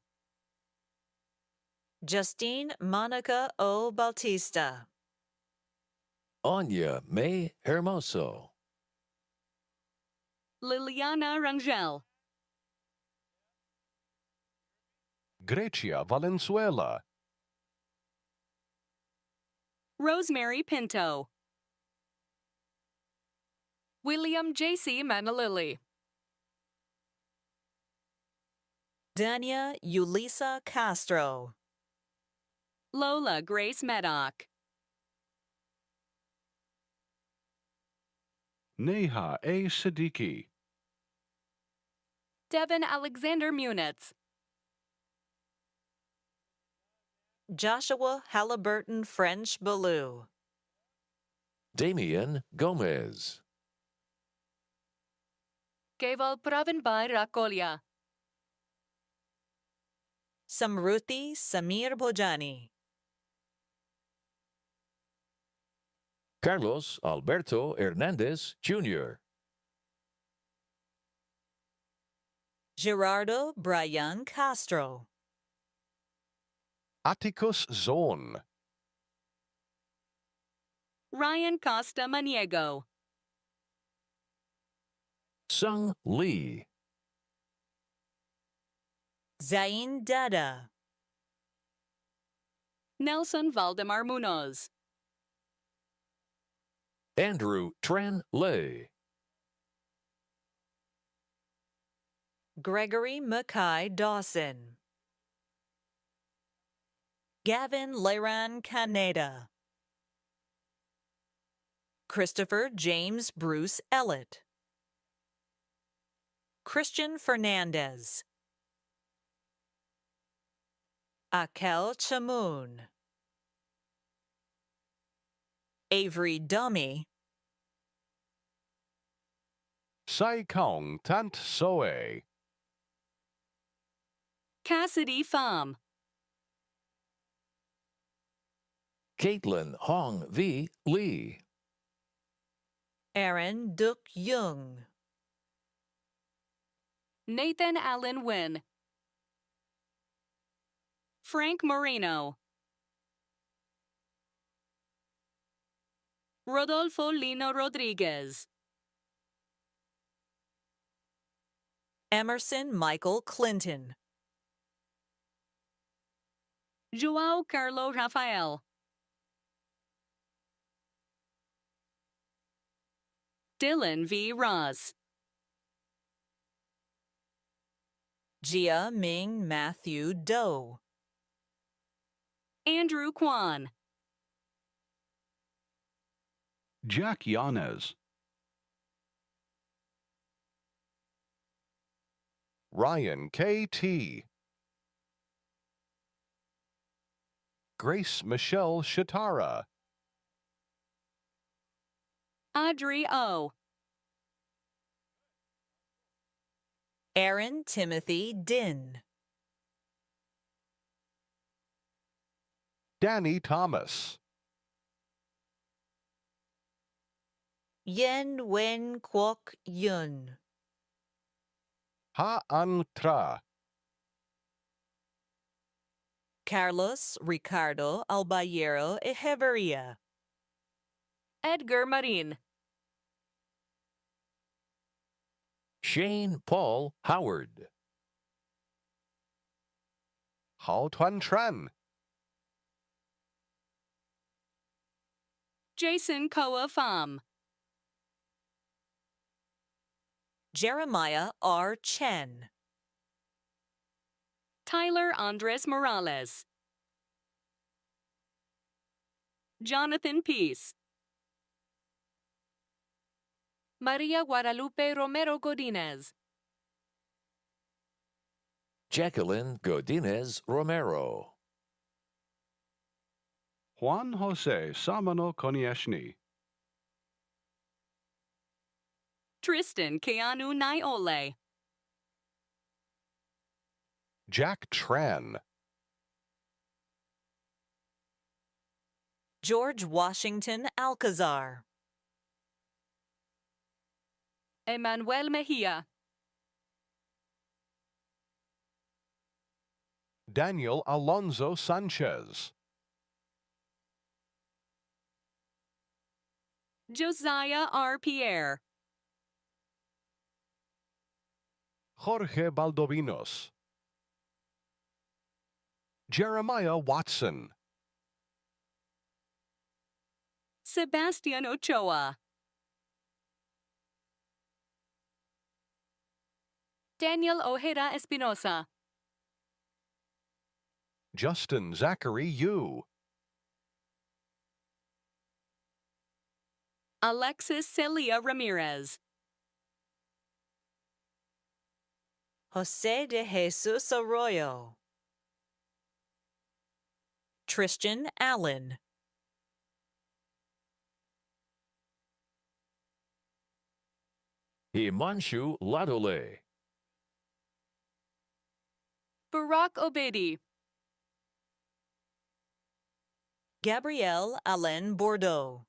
Speaker 12: Justine Monica O. Bautista.
Speaker 11: Anya May Hermoso.
Speaker 2: Liliana Rangel.
Speaker 11: Grecia Valenzuela.
Speaker 2: Rosemary Pinto. William J.C. Manalili.
Speaker 12: Dania Yulisa Castro.
Speaker 2: Lola Grace Meddock.
Speaker 11: Neha A. Siddiqui.
Speaker 2: Devin Alexander Munitz.
Speaker 12: Joshua Halliburton French Ballou.
Speaker 11: Damian Gomez.
Speaker 2: Keval Pravinbhai Rakolia.
Speaker 12: Samruthi Samir Bhojani.
Speaker 11: Carlos Alberto Hernandez Jr.
Speaker 12: Gerardo Brian Castro.
Speaker 11: Atticus Zone.
Speaker 2: Ryan Costa Maniego.
Speaker 11: Sung Lee.
Speaker 12: Zain Dada.
Speaker 2: Nelson Valdemar Munoz.
Speaker 11: Andrew Tran Lay.
Speaker 12: Gregory Mackay Dawson. Gavin Leran Caneda. Christopher James Bruce Ellett. Christian Fernandez. Akel Chamoun. Avery Dummy.
Speaker 11: Sai Kong Tant Soe.
Speaker 2: Cassidy Pham.
Speaker 11: Caitlin Hong V. Lee.
Speaker 12: Aaron Duk Young.
Speaker 2: Nathan Allen Wynn. Frank Moreno. Rodolfo Lino Rodriguez.
Speaker 12: Emerson Michael Clinton.
Speaker 2: Joao Carlo Rafael. Dylan V. Ross.
Speaker 12: Jia Ming Matthew Doe.
Speaker 2: Andrew Kwan.
Speaker 11: Jack Yanez. Ryan K.T. Grace Michelle Shatara.
Speaker 2: Audrey O.
Speaker 12: Aaron Timothy Din.
Speaker 11: Danny Thomas.
Speaker 12: Yen Wen Kwok Yun.
Speaker 11: Ha An Tra.
Speaker 12: Carlos Ricardo Albayero Echeverria.
Speaker 2: Edgar Marin.
Speaker 11: Shane Paul Howard. Hao Tuan Tran.
Speaker 2: Jason Koa Pham.
Speaker 12: Jeremiah R. Chen.
Speaker 2: Tyler Andres Morales. Jonathan Peace. Maria Guadalupe Romero Godinez.
Speaker 11: Jacqueline Godinez Romero.
Speaker 13: Juan Jose Samano Konieshny.
Speaker 2: Tristan Keanu Naiole.
Speaker 11: Jack Tran.
Speaker 12: George Washington Alcazar.
Speaker 2: Emmanuel Mejia.
Speaker 11: Daniel Alonso Sanchez.
Speaker 2: Josiah R. Pierre.
Speaker 11: Jorge Baldovinos. Jeremiah Watson.
Speaker 2: Sebastian Ochoa. Daniel Ojeda Espinosa.
Speaker 11: Justin Zachary Yu.
Speaker 2: Alexis Celia Ramirez.
Speaker 12: Jose de Jesus Arroyo. Tristan Allen.
Speaker 11: Himanshu Ladole.
Speaker 2: Barack Obedi.
Speaker 12: Gabrielle Alain Bordeaux.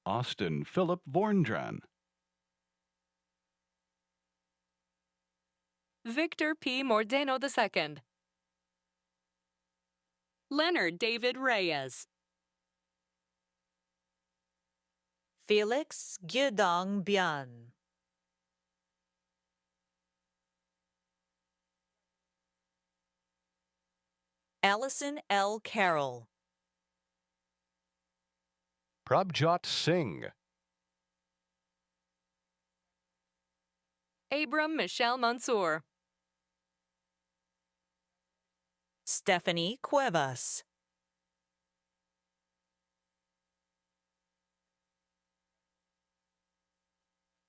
Speaker 13: Austin Philip Vorndran.
Speaker 2: Victor P. Mordeno II. Leonard David Reyes.
Speaker 12: Felix Gyudong Bian. Allison L. Carroll.
Speaker 11: Prabjot Singh.
Speaker 2: Abram Michelle Mansour.
Speaker 12: Stephanie Cuevas.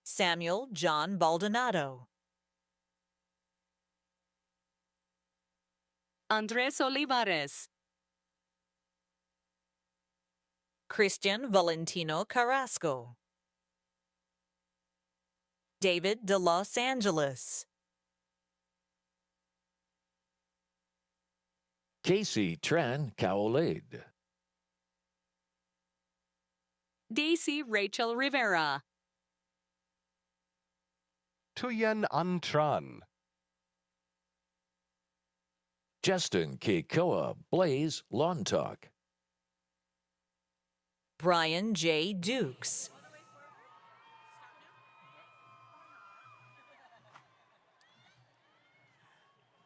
Speaker 12: Samuel John Baldonado.
Speaker 2: Andres Olivares.
Speaker 12: Christian Valentino Carrasco. David de Los Angeles.
Speaker 11: Casey Tran Kaolade.
Speaker 2: Daisy Rachel Rivera.
Speaker 11: Tuyen Antran. Justin Kekoa Blaze Lontalk.
Speaker 12: Brian J. Dukes.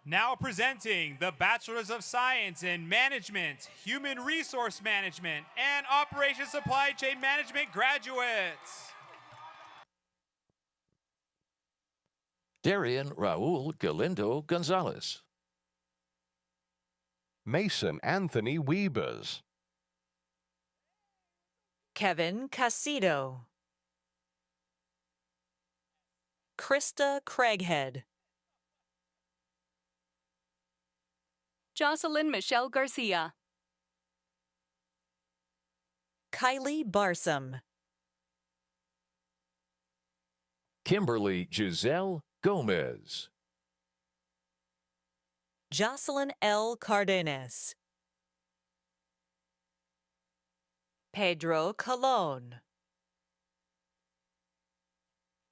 Speaker 10: Now presenting the Bachelors of Science in Management, Human Resource Management, and Operation Supply Chain Management graduates.
Speaker 11: Darian Raul Galindo Gonzalez. Mason Anthony Wiebes.
Speaker 12: Kevin Casido. Krista Craighead.
Speaker 2: Jocelyn Michelle Garcia.
Speaker 12: Kylie Barsom.
Speaker 11: Kimberly Giselle Gomez.
Speaker 12: Jocelyn L. Cardenas. Pedro Colon.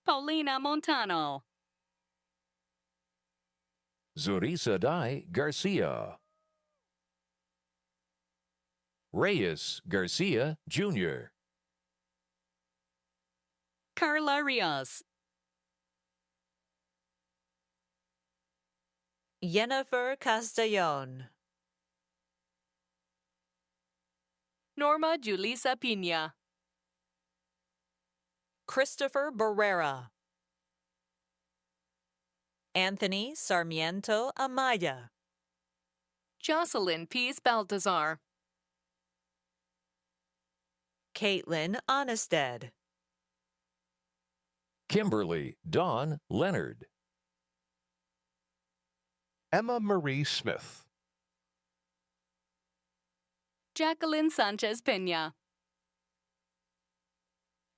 Speaker 2: Paulina Montano.
Speaker 11: Zurisa Dai Garcia. Reyes Garcia Jr.
Speaker 2: Carla Rios.
Speaker 12: Jennifer Castellon.
Speaker 2: Norma Julissa Pina.
Speaker 12: Christopher Barrera. Anthony Sarmiento Amaya.
Speaker 2: Jocelyn Peace Baltazar.
Speaker 12: Caitlin Onnested.
Speaker 11: Kimberly Dawn Leonard.
Speaker 13: Emma Marie Smith.
Speaker 2: Jacqueline Sanchez Peña.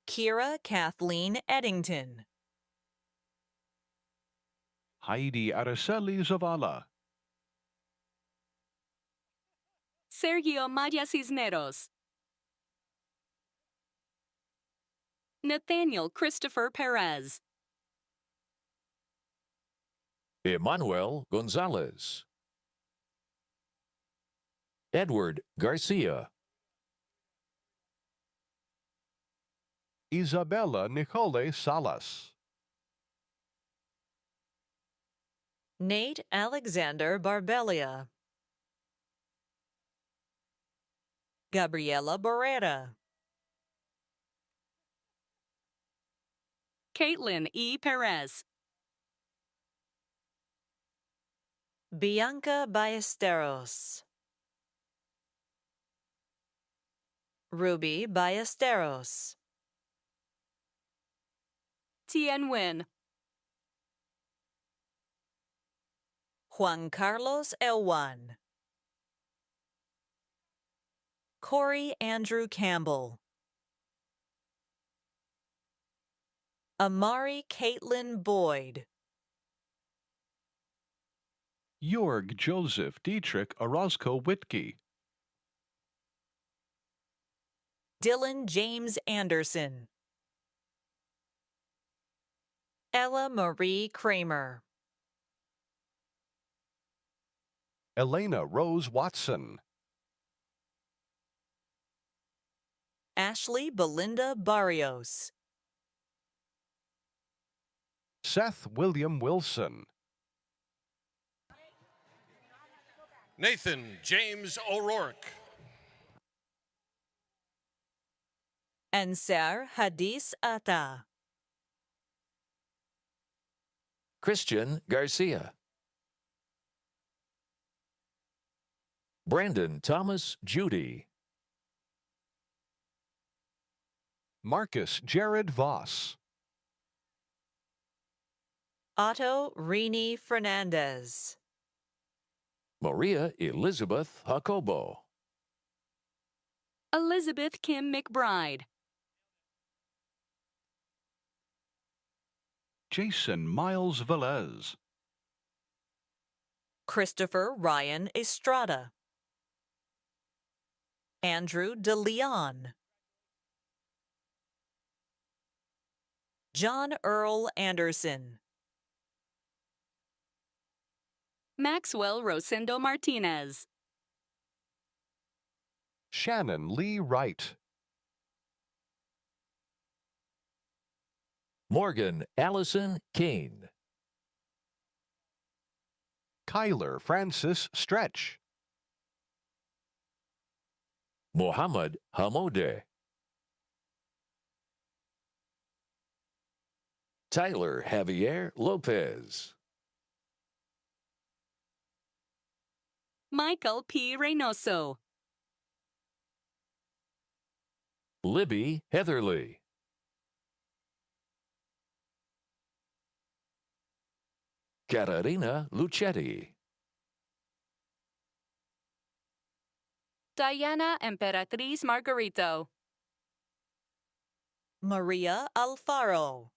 Speaker 12: Kira Kathleen Eddington.
Speaker 13: Heidi Araceli Zavala.
Speaker 2: Sergio Maya Cisneros. Nathaniel Christopher Perez.
Speaker 11: Emmanuel Gonzalez. Edward Garcia.
Speaker 13: Isabella Nicole Salas.
Speaker 12: Nate Alexander Barbelia. Gabriela Barrera.
Speaker 2: Caitlin E. Perez.
Speaker 12: Bianca Ballesteros. Ruby Ballesteros.
Speaker 2: Tien Nguyen.
Speaker 12: Juan Carlos Elwan. Corey Andrew Campbell. Amari Caitlin Boyd.
Speaker 13: Jorg Joseph Dietrich Orozco Whitkey.
Speaker 12: Dylan James Anderson. Ella Marie Kramer.
Speaker 13: Elena Rose Watson.
Speaker 12: Ashley Belinda Barrios.
Speaker 13: Seth William Wilson.
Speaker 14: Nathan James O'Rourke.
Speaker 12: Ansar Hadis Atta.
Speaker 11: Christian Garcia. Brandon Thomas Judy.
Speaker 13: Marcus Jared Voss.
Speaker 12: Otto Rini Fernandez.
Speaker 11: Maria Elizabeth Jacobo.
Speaker 2: Elizabeth Kim McBride.
Speaker 13: Jason Miles Velez.
Speaker 12: Christopher Ryan Estrada. Andrew DeLeon. John Earl Anderson.
Speaker 2: Maxwell Rosendo Martinez.
Speaker 13: Shannon Lee Wright.
Speaker 11: Morgan Allison Kane.
Speaker 13: Kyler Francis Stretch.
Speaker 11: Mohammed Hamode. Tyler Javier Lopez.
Speaker 2: Michael P. Reynoso.
Speaker 11: Libby Heatherly. Catarina Lucetti.
Speaker 2: Diana Emperatriz Margarito.
Speaker 12: Maria Alfaro.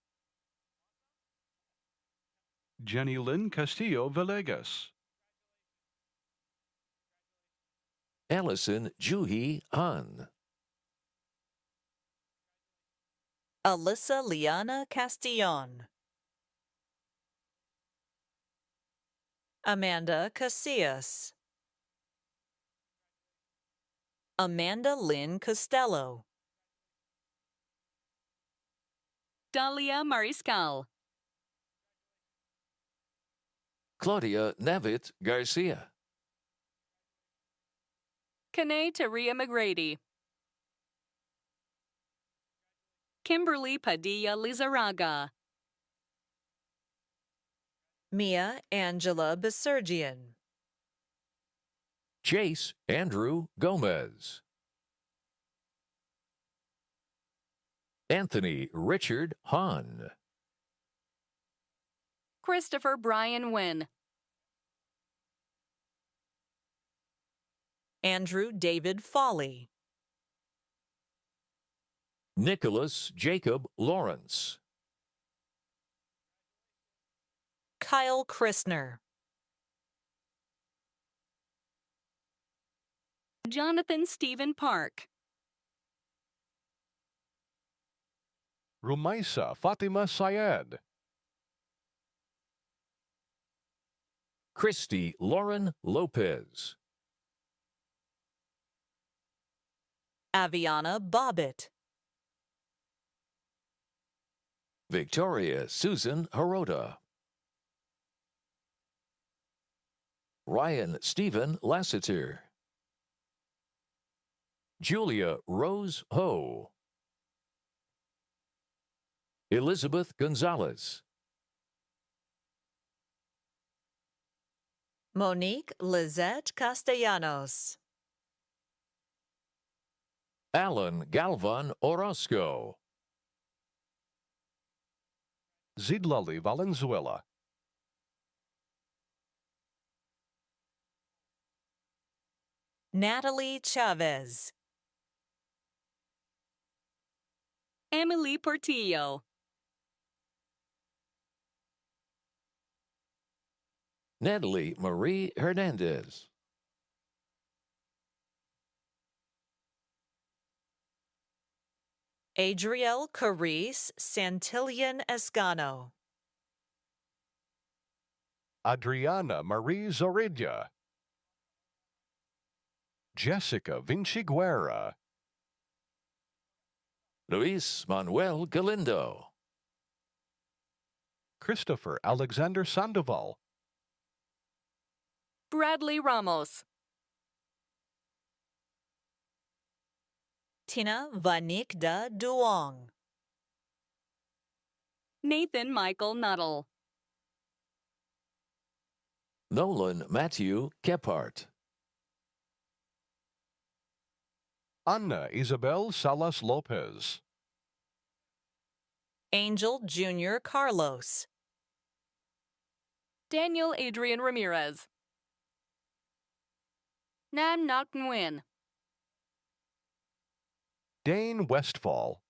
Speaker 13: Jenny Lynn Castillo Villegas.
Speaker 11: Allison Juhi Han.
Speaker 12: Alyssa Liana Castillon. Amanda Casillas. Amanda Lynn Costello.
Speaker 2: Dalia Mariscal.
Speaker 11: Claudia Navit Garcia.
Speaker 2: Kanae Taria McGrady. Kimberly Padilla Lizarraga.
Speaker 12: Mia Angela Besergian.
Speaker 11: Chase Andrew Gomez. Anthony Richard Hahn.
Speaker 2: Christopher Brian Wynn.
Speaker 12: Andrew David Foley.
Speaker 11: Nicholas Jacob Lawrence.
Speaker 12: Kyle Christner.
Speaker 2: Jonathan Stephen Park.
Speaker 13: Rumaisa Fatima Syed.
Speaker 11: Christy Lauren Lopez.
Speaker 12: Aviana Bobbitt.
Speaker 11: Victoria Susan Hirota. Ryan Stephen Lassiter. Julia Rose Ho. Elizabeth Gonzalez.
Speaker 12: Monique Lizette Castellanos.
Speaker 11: Alan Galvan Orozco.
Speaker 13: Zidlali Valenzuela.
Speaker 12: Natalie Chavez.
Speaker 2: Emily Portillo.
Speaker 11: Natalie Marie Hernandez.
Speaker 12: Adriel Carice Santillan Escano.
Speaker 13: Adriana Marie Zorrilla. Jessica Vinci Guerra.
Speaker 11: Luis Manuel Galindo.
Speaker 13: Christopher Alexander Sandoval.
Speaker 2: Bradley Ramos.
Speaker 12: Tina Vanikda Duong.
Speaker 2: Nathan Michael Nuttall.
Speaker 11: Nolan Matthew Kephart.
Speaker 13: Anna Isabel Salas Lopez.
Speaker 12: Angel Jr. Carlos.
Speaker 2: Daniel Adrian Ramirez. Nam Nok Nguyen.
Speaker 13: Dane Westfall.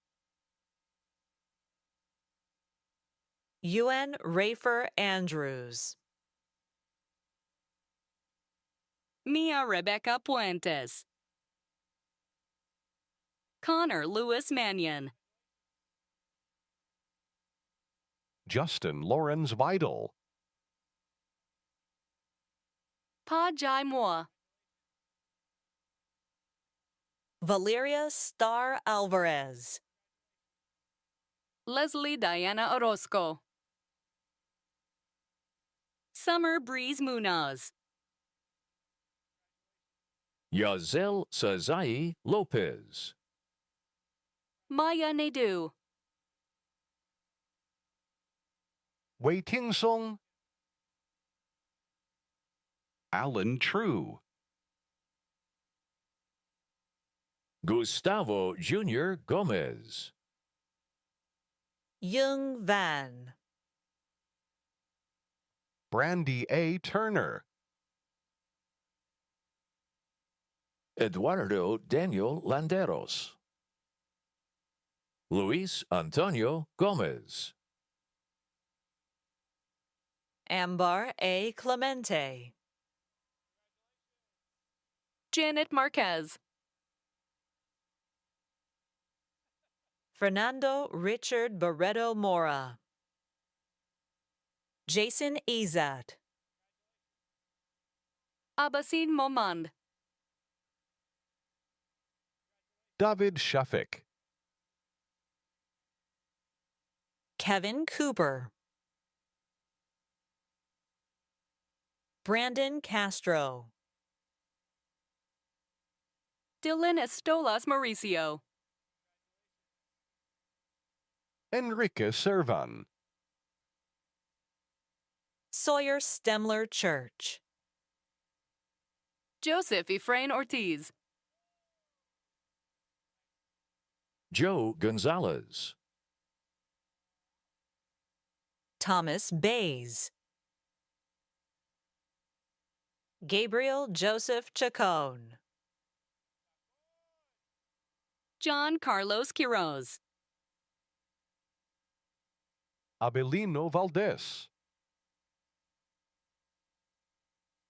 Speaker 12: Ewan Rafer Andrews.
Speaker 2: Mia Rebecca Puentes. Connor Lewis Mannion.
Speaker 13: Justin Lawrence Vidal.
Speaker 2: Pa Jai Moa.
Speaker 12: Valeria Star Alvarez.
Speaker 2: Leslie Diana Orozco. Summer Breeze Munaz.
Speaker 11: Yazel Sazai Lopez.
Speaker 2: Maya Naidu.
Speaker 13: Wei Ting Song. Alan True.
Speaker 11: Gustavo Jr. Gomez.
Speaker 12: Yung Van.
Speaker 13: Brandy A. Turner.
Speaker 11: Eduardo Daniel Landeros. Luis Antonio Gomez.
Speaker 12: Ambar A. Clemente.
Speaker 2: Janet Marquez.
Speaker 12: Fernando Richard Barreto Mora. Jason Izat.
Speaker 2: Abasin Momand.
Speaker 13: David Shafik.
Speaker 12: Kevin Cooper. Brandon Castro.
Speaker 2: Dylan Estolas Mauricio.
Speaker 13: Enrique Servan.
Speaker 12: Sawyer Stemler Church.
Speaker 2: Joseph Efrain Ortiz.
Speaker 11: Joe Gonzalez.
Speaker 12: Thomas Bays. Gabriel Joseph Chacon.
Speaker 2: John Carlos Quiroz.
Speaker 13: Abelino Valdez.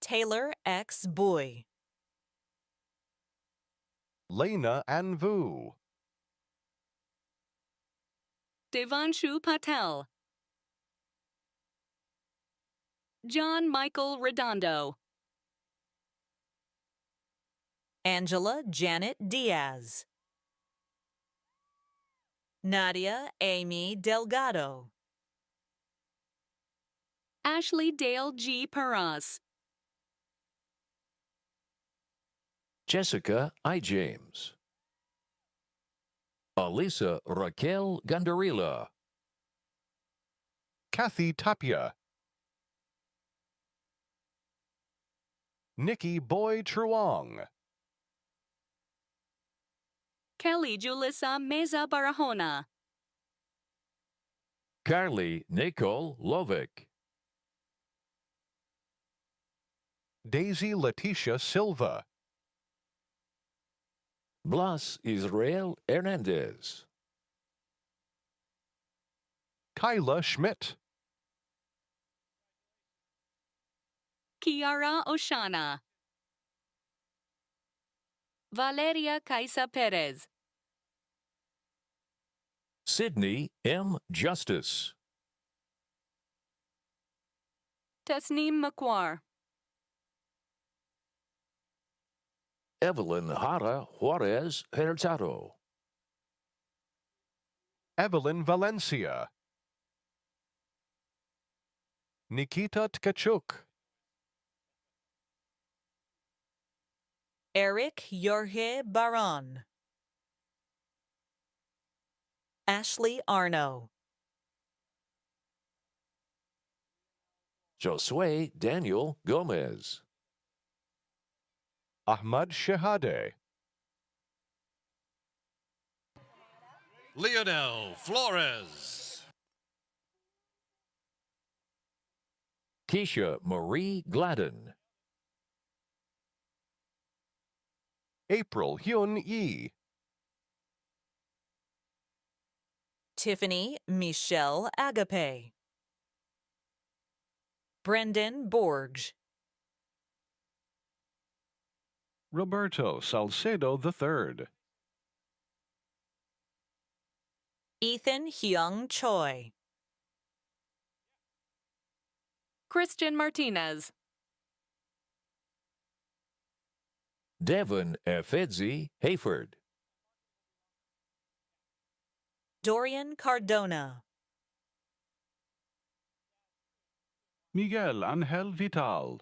Speaker 12: Taylor X. Boy.
Speaker 13: Lena Anvu.
Speaker 2: Devanshu Patel. John Michael Redondo.
Speaker 12: Angela Janet Diaz. Nadia Amy Delgado.
Speaker 2: Ashley Dale G. Perras.
Speaker 11: Jessica I. James. Alisa Raquel Gandarilla.
Speaker 13: Kathy Tapia. Nikki Boy Truong.
Speaker 2: Kelly Julissa Meza Barahona.
Speaker 11: Carly Nicole Lovick.
Speaker 13: Daisy Leticia Silva.
Speaker 11: Blas Israel Hernandez.
Speaker 13: Kyla Schmidt.
Speaker 2: Kiara Oshana. Valeria Kaisa Perez.
Speaker 11: Sydney M. Justice.
Speaker 2: Tasneem Makwar.
Speaker 11: Evelyn Jara Juarez Hurtado.
Speaker 13: Evelyn Valencia. Nikita Tkachuk.
Speaker 12: Eric Jorge Baron. Ashley Arno.
Speaker 11: Josue Daniel Gomez.
Speaker 13: Ahmad Shehadeh.
Speaker 14: Lionel Flores.
Speaker 11: Keisha Marie Gladden.
Speaker 13: April Hyun Yi.
Speaker 12: Tiffany Michelle Agape. Brendan Borge.
Speaker 13: Roberto Salcedo III.
Speaker 12: Ethan Hyung Choi.
Speaker 2: Christian Martinez.
Speaker 11: Devon Efedzi Hayford.
Speaker 12: Dorian Cardona.
Speaker 13: Miguel Angel Vital.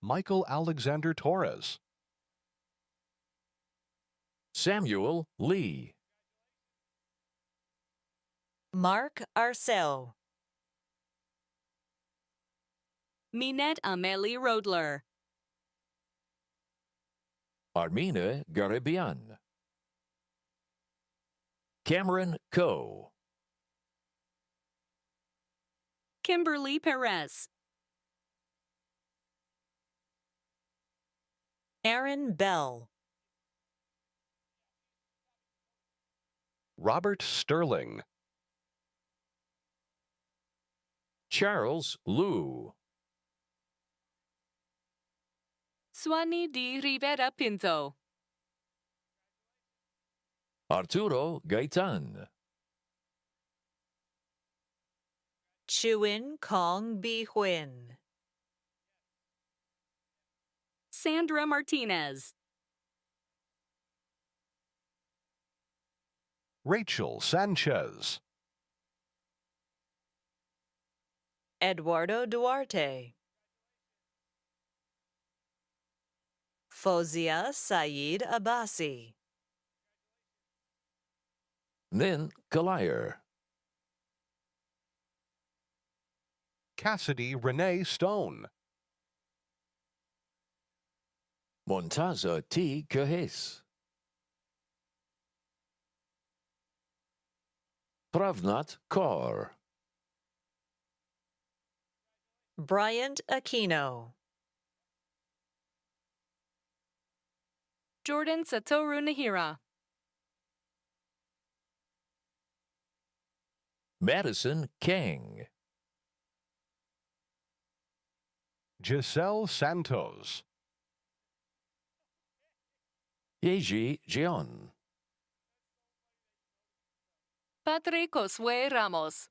Speaker 13: Michael Alexander Torres.
Speaker 11: Samuel Lee.
Speaker 12: Mark Arcel.
Speaker 2: Minette Amelie Rodler.
Speaker 11: Armina Garibian. Cameron Coe.
Speaker 2: Kimberly Perez.
Speaker 12: Aaron Bell.
Speaker 13: Robert Sterling.
Speaker 11: Charles Liu.
Speaker 2: Suani D. Rivera Pinto.
Speaker 11: Arturo Gaitan.
Speaker 12: Chuin Kong Bi Huin.
Speaker 2: Sandra Martinez.
Speaker 13: Rachel Sanchez.
Speaker 12: Eduardo Duarte. Fozia Saeed Abbasi.
Speaker 11: Nin Kalayer.
Speaker 13: Cassidy Renee Stone.
Speaker 11: Montaza T. Cajes. Pravnat Kaur.
Speaker 12: Bryant Aquino.
Speaker 2: Jordan Satoru Nahira.
Speaker 11: Madison Kang.
Speaker 13: Giselle Santos.
Speaker 11: Yeji Jeon.
Speaker 2: Patrick Josue Ramos.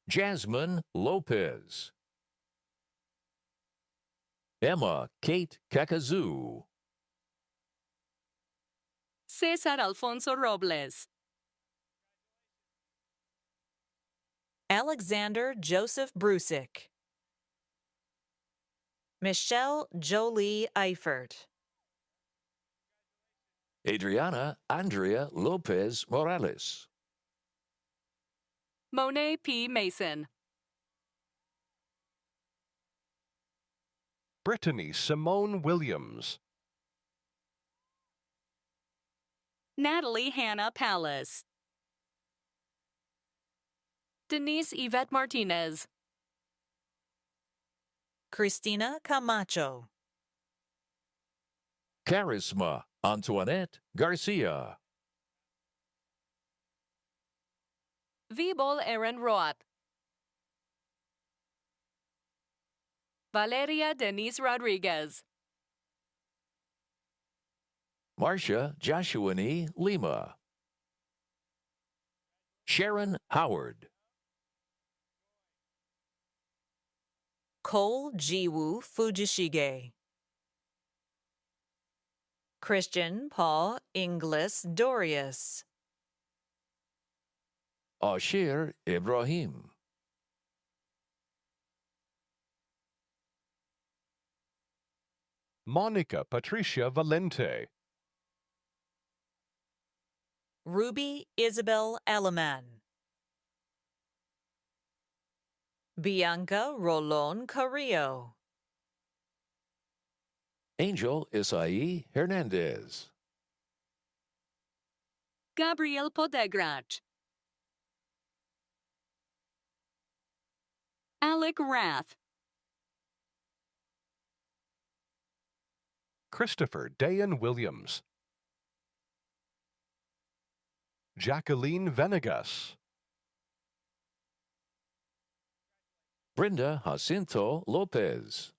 Speaker 11: Jasmine Lopez. Emma Kate Kakazoo.
Speaker 2: Cesar Alfonso Robles.
Speaker 12: Alexander Joseph Brusick. Michelle Jolie Eifert.
Speaker 11: Adriana Andrea Lopez Morales.
Speaker 2: Monet P. Mason.
Speaker 13: Brittany Simone Williams.
Speaker 2: Natalie Hannah Palace. Denise Yvette Martinez.
Speaker 12: Christina Camacho.
Speaker 11: Charisma Antoinette Garcia.
Speaker 2: Vibol Aaron Roat. Valeria Denise Rodriguez.
Speaker 11: Marcia Joshuani Lima. Sharon Howard.
Speaker 12: Cole Jiwoo Fujishige. Christian Paul Inglis Dorius.
Speaker 11: Ashir Ibrahim.
Speaker 13: Monica Patricia Valente.
Speaker 12: Ruby Isabel Alaman. Bianca Rolon Carrillo.
Speaker 11: Angel Isai Hernandez.
Speaker 2: Gabriel Podegrach. Alec Rath.
Speaker 13: Christopher Dayan Williams. Jacqueline Venegas.
Speaker 11: Brenda Jacinto Lopez.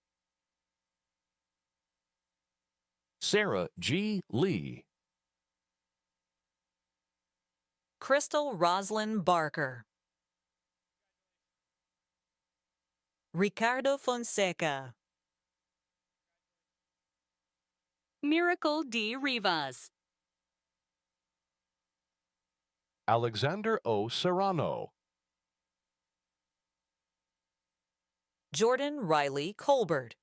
Speaker 11: Sarah G. Lee.
Speaker 12: Crystal Roslyn Barker. Ricardo Fonseca.
Speaker 2: Miracle D. Rivas.
Speaker 13: Alexander O. Serrano.
Speaker 12: Jordan Riley Colbert.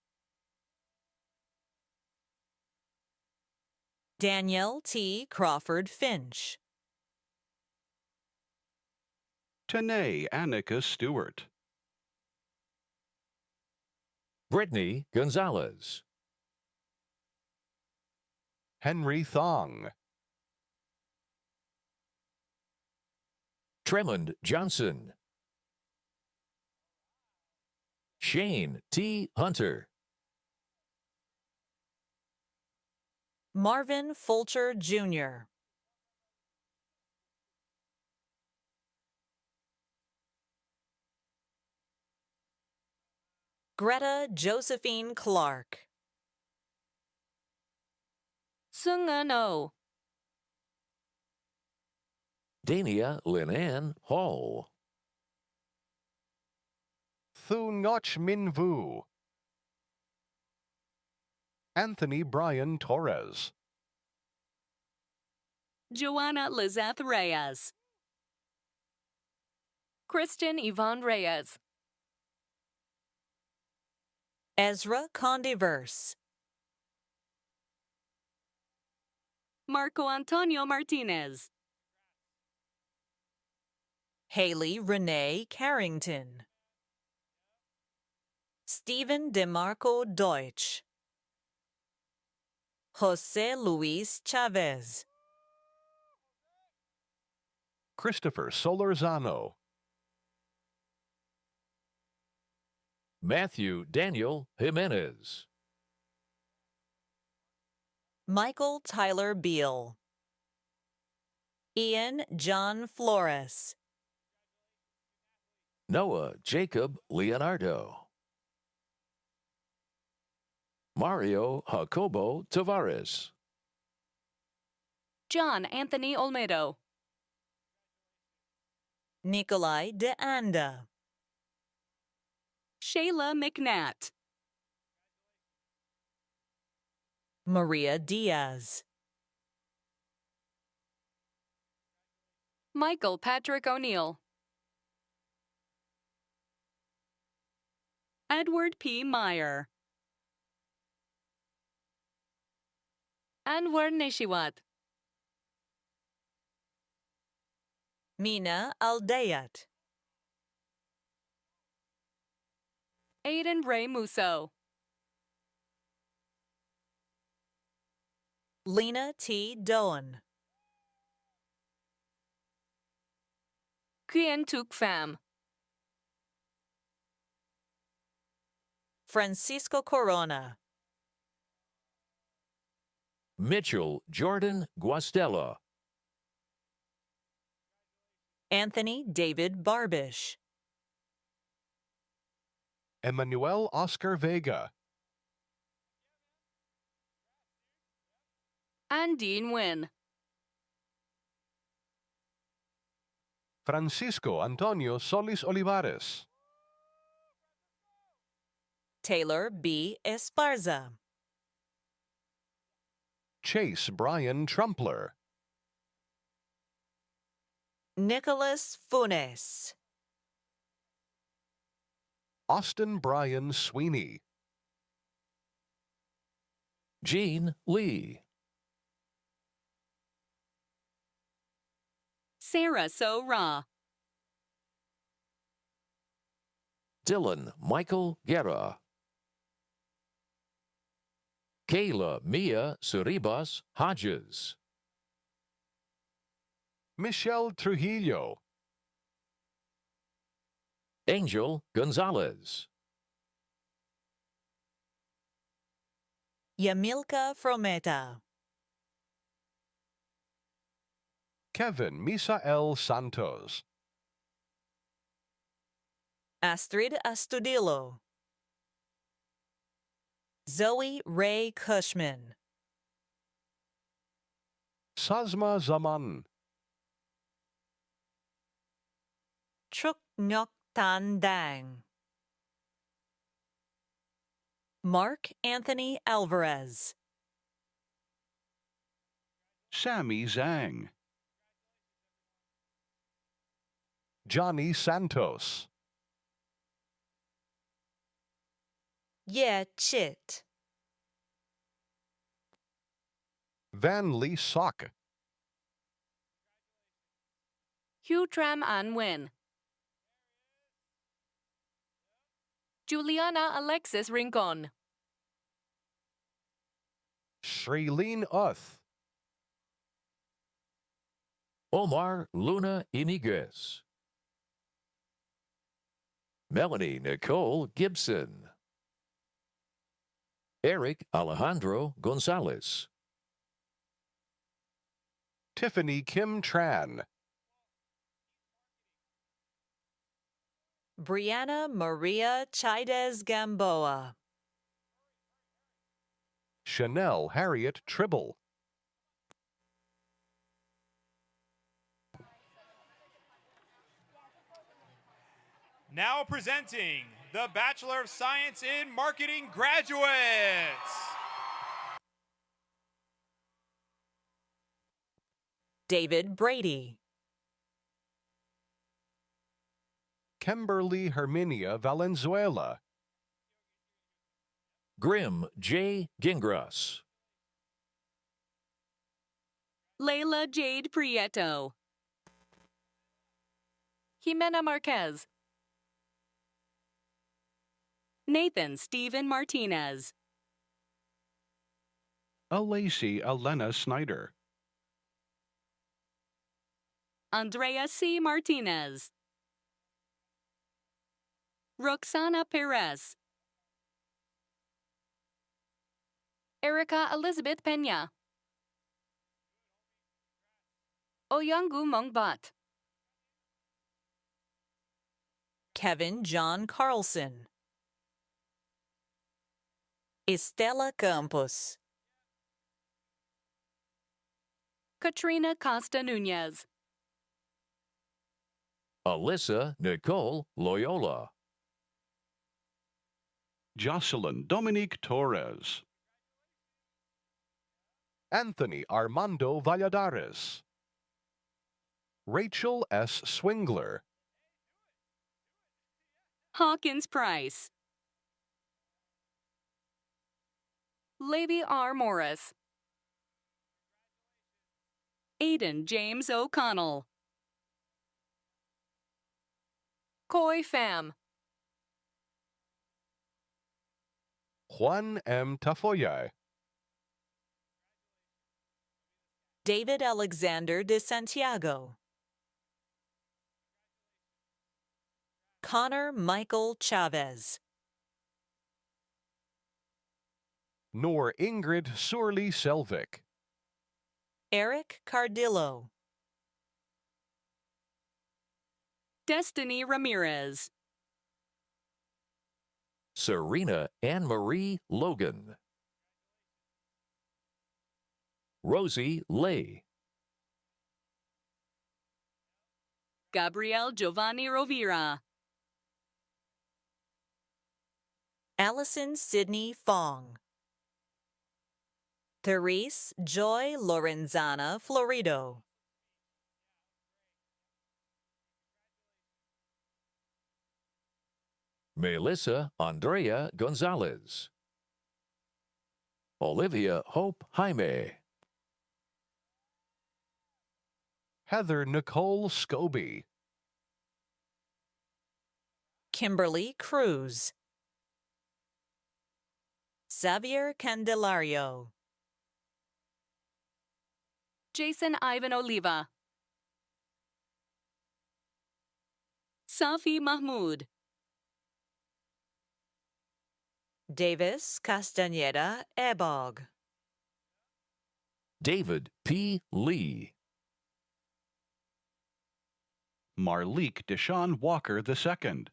Speaker 12: Danielle T. Crawford Finch.
Speaker 13: Tanae Annika Stewart.
Speaker 11: Brittany Gonzalez.
Speaker 13: Henry Thong.
Speaker 11: Tremond Johnson. Shane T. Hunter.
Speaker 12: Marvin Fulcher Jr. Greta Josephine Clark.
Speaker 2: Sung-An Oh.
Speaker 11: Dania Linan Hall.
Speaker 13: Thu Ngoch Min Vu. Anthony Brian Torres.
Speaker 2: Joanna Lizeth Reyes. Kristen Yvonne Reyes.
Speaker 12: Ezra Condiverse.
Speaker 2: Marco Antonio Martinez.
Speaker 12: Haley Renee Carrington. Stephen DeMarco Deutsch. Jose Luis Chavez.
Speaker 13: Christopher Solorzano.
Speaker 11: Matthew Daniel Jimenez.
Speaker 12: Michael Tyler Beal. Ian John Flores.
Speaker 11: Noah Jacob Leonardo. Mario Jacobo Tavares.
Speaker 2: John Anthony Olmedo.
Speaker 12: Nikolai De Anda.
Speaker 2: Shayla McNatt.
Speaker 12: Maria Diaz.
Speaker 2: Michael Patrick O'Neill. Edward P. Meyer. Anwar Nishiwat.
Speaker 12: Mina Aldayat.
Speaker 2: Aiden Ray Musso.
Speaker 12: Lena T. Doan.
Speaker 2: Quyen Tuk Pham.
Speaker 12: Francisco Corona.
Speaker 11: Mitchell Jordan Guastella.
Speaker 12: Anthony David Barbish.
Speaker 13: Emmanuel Oscar Vega.
Speaker 2: And Dean Wynn.
Speaker 13: Francisco Antonio Solis Olivares.
Speaker 12: Taylor B. Esparza.
Speaker 13: Chase Brian Trumpler.
Speaker 12: Nicholas Funes.
Speaker 13: Austin Brian Sweeney.
Speaker 11: Gene Lee.
Speaker 2: Sarah So Ra.
Speaker 11: Dylan Michael Guerra. Kayla Mia Suribas Hodges.
Speaker 13: Michelle Trujillo.
Speaker 11: Angel Gonzalez.
Speaker 12: Yamilka Frometa.
Speaker 13: Kevin Misael Santos.
Speaker 12: Astrid Astudillo. Zoe Ray Cushman.
Speaker 13: Sazma Zaman.
Speaker 12: Truk Nyok Tan Dang. Mark Anthony Alvarez.
Speaker 13: Sammy Zhang. Johnny Santos.
Speaker 12: Ye Chit.
Speaker 13: Van Lee Sock.
Speaker 2: Hugh Tram An Win. Juliana Alexis Rincon.
Speaker 13: Shreelene Uth.
Speaker 11: Omar Luna Iniguez. Melanie Nicole Gibson. Eric Alejandro Gonzalez.
Speaker 13: Tiffany Kim Tran.
Speaker 12: Brianna Maria Chaidez Gamboa.
Speaker 13: Chanel Harriet Tribble.
Speaker 10: Now presenting the Bachelor of Science in Marketing graduates.
Speaker 12: David Brady.
Speaker 13: Kimberly Herminia Valenzuela.
Speaker 11: Grim J. Gingras.
Speaker 2: Layla Jade Prieto. Jimena Marquez. Nathan Stephen Martinez.
Speaker 13: Alacy Elena Snyder.
Speaker 2: Andrea C. Martinez. Roxana Perez. Erica Elizabeth Peña. Oyangu Mongbat.
Speaker 12: Kevin John Carlson. Estela Campos.
Speaker 2: Katrina Costa Nunez.
Speaker 11: Alyssa Nicole Loyola.
Speaker 13: Jocelyn Dominique Torres. Anthony Armando Valladares. Rachel S. Swingler.
Speaker 2: Hawkins Price. Levi R. Morris. Aiden James O'Connell. Koi Pham.
Speaker 13: Juan M. Tafoya.
Speaker 12: David Alexander de Santiago. Connor Michael Chavez.
Speaker 13: Nor Ingrid Surly Selvik.
Speaker 12: Eric Cardillo.
Speaker 2: Destiny Ramirez.
Speaker 11: Serena Anne Marie Logan. Rosie Lay.
Speaker 2: Gabriel Giovanni Rovira.
Speaker 12: Allison Sidney Fong. Therese Joy Lorenzana Florido.
Speaker 11: Melissa Andrea Gonzalez. Olivia Hope Jaime.
Speaker 13: Heather Nicole Scobie.
Speaker 12: Kimberly Cruz. Xavier Candelario.
Speaker 2: Jason Ivan Oliva. Safi Mahmoud.
Speaker 12: Davis Castaneda Ebog.
Speaker 11: David P. Lee.
Speaker 13: Marlique Deshawn Walker II.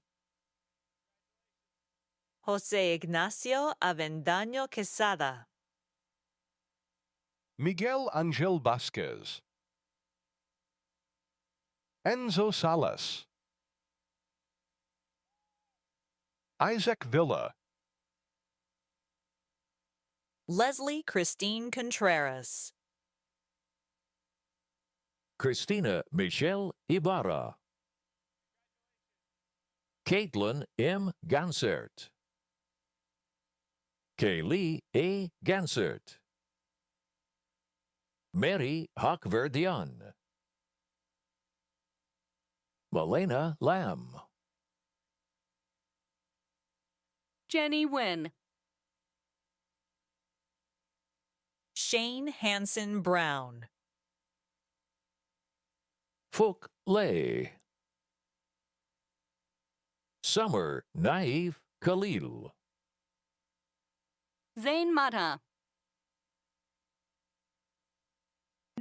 Speaker 12: Jose Ignacio Avendaño Quesada.
Speaker 13: Miguel Angel Vasquez. Enzo Salas. Isaac Villa.
Speaker 12: Leslie Christine Contreras.
Speaker 11: Christina Michelle Ibarra. Caitlin M. Gansert. Kaylee A. Gansert. Mary Hockverdian. Malena Lamb.
Speaker 2: Jenny Wynn.
Speaker 12: Shane Hanson Brown.
Speaker 11: Fook Lay. Summer Naif Khalil.
Speaker 2: Zain Mata.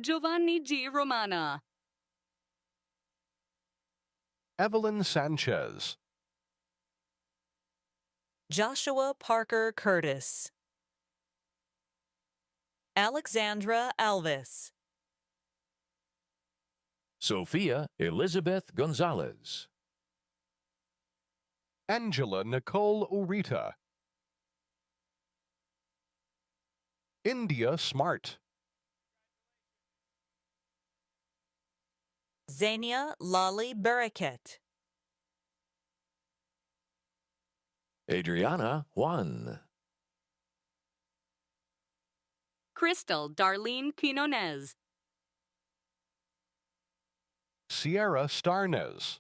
Speaker 2: Giovanni G. Romana.
Speaker 13: Evelyn Sanchez.
Speaker 12: Joshua Parker Curtis. Alexandra Alvis.
Speaker 11: Sophia Elizabeth Gonzalez.
Speaker 13: Angela Nicole Urita. India Smart.
Speaker 12: Zania Lali Baraket.
Speaker 11: Adriana Juan.
Speaker 2: Crystal Darlene Quinones.
Speaker 13: Sierra Starnes.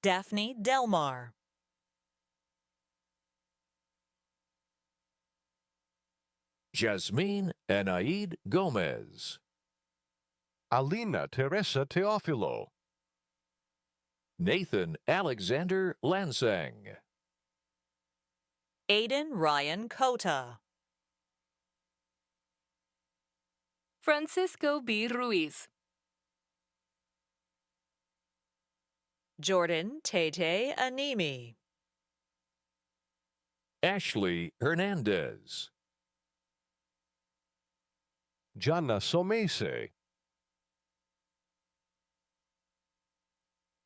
Speaker 12: Daphne Delmar.
Speaker 11: Jasmine Anaid Gomez.
Speaker 13: Alina Teresa Teofilo,
Speaker 11: Nathan Alexander Lansang,
Speaker 12: Aiden Ryan Cota,
Speaker 2: Francisco B. Ruiz,
Speaker 12: Jordan Tete Animi,
Speaker 11: Ashley Hernandez,
Speaker 13: Jana Somese,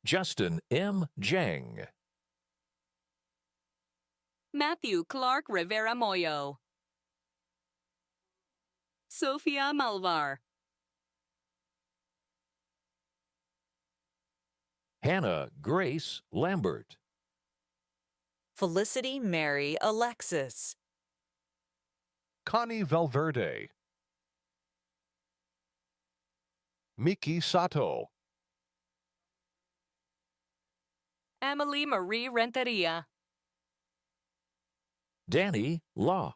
Speaker 11: Justin M. Jang,
Speaker 2: Matthew Clark Rivera Moyo, Sofia Malvar,
Speaker 11: Hannah Grace Lambert,
Speaker 12: Felicity Mary Alexis,
Speaker 13: Connie Valverde, Miki Sato,
Speaker 2: Emily Marie Renteria,
Speaker 11: Danny Law,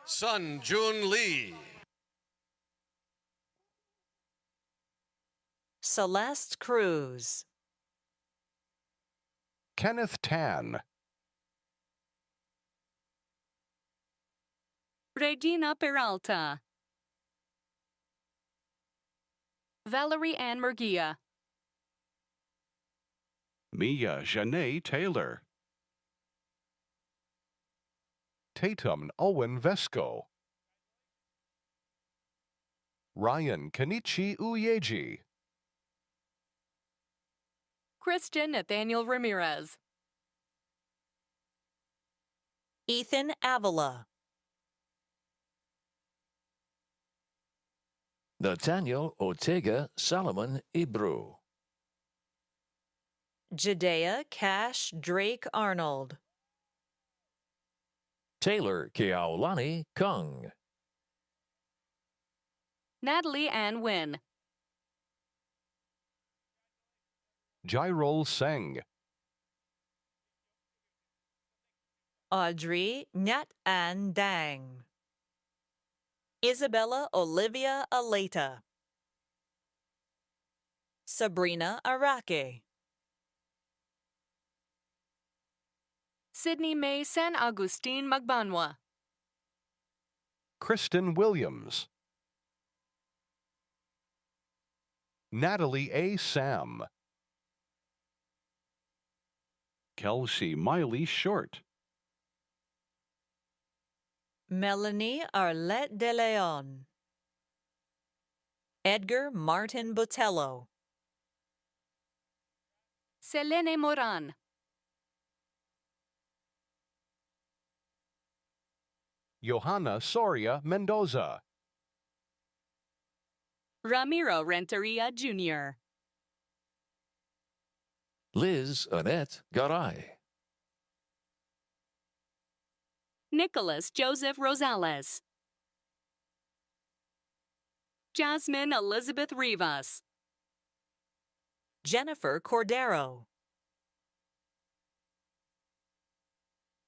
Speaker 14: Sun Jun Lee.
Speaker 12: Celeste Cruz,
Speaker 13: Kenneth Tan,
Speaker 2: Regina Peralta, Valerie Ann Murguia,
Speaker 13: Mia Janae Taylor, Tatum Owen Vesco, Ryan Kenichi Uyeji,
Speaker 2: Christian Nathaniel Ramirez,
Speaker 12: Ethan Avila,
Speaker 11: Nathaniel Ortega Solomon Ibru,
Speaker 12: Jadea Cash Drake Arnold,
Speaker 11: Taylor Keaulani Kung,
Speaker 2: Natalie Ann Wynn,
Speaker 13: Jairol Seng,
Speaker 12: Audrey Nyat An Dang, Isabella Olivia Aleta, Sabrina Arake,
Speaker 2: Sydney May San Agustin Magbanwa,
Speaker 13: Kristen Williams, Natalie A. Sam, Kelsey Miley Short,
Speaker 12: Melanie Arlette de Leon, Edgar Martin Botello,
Speaker 2: Selene Moran,
Speaker 13: Johanna Soria Mendoza,
Speaker 2: Ramiro Renteria Jr.,
Speaker 11: Liz Annette Garay,
Speaker 2: Nicholas Joseph Rosales, Jasmine Elizabeth Rivas,
Speaker 12: Jennifer Cordero,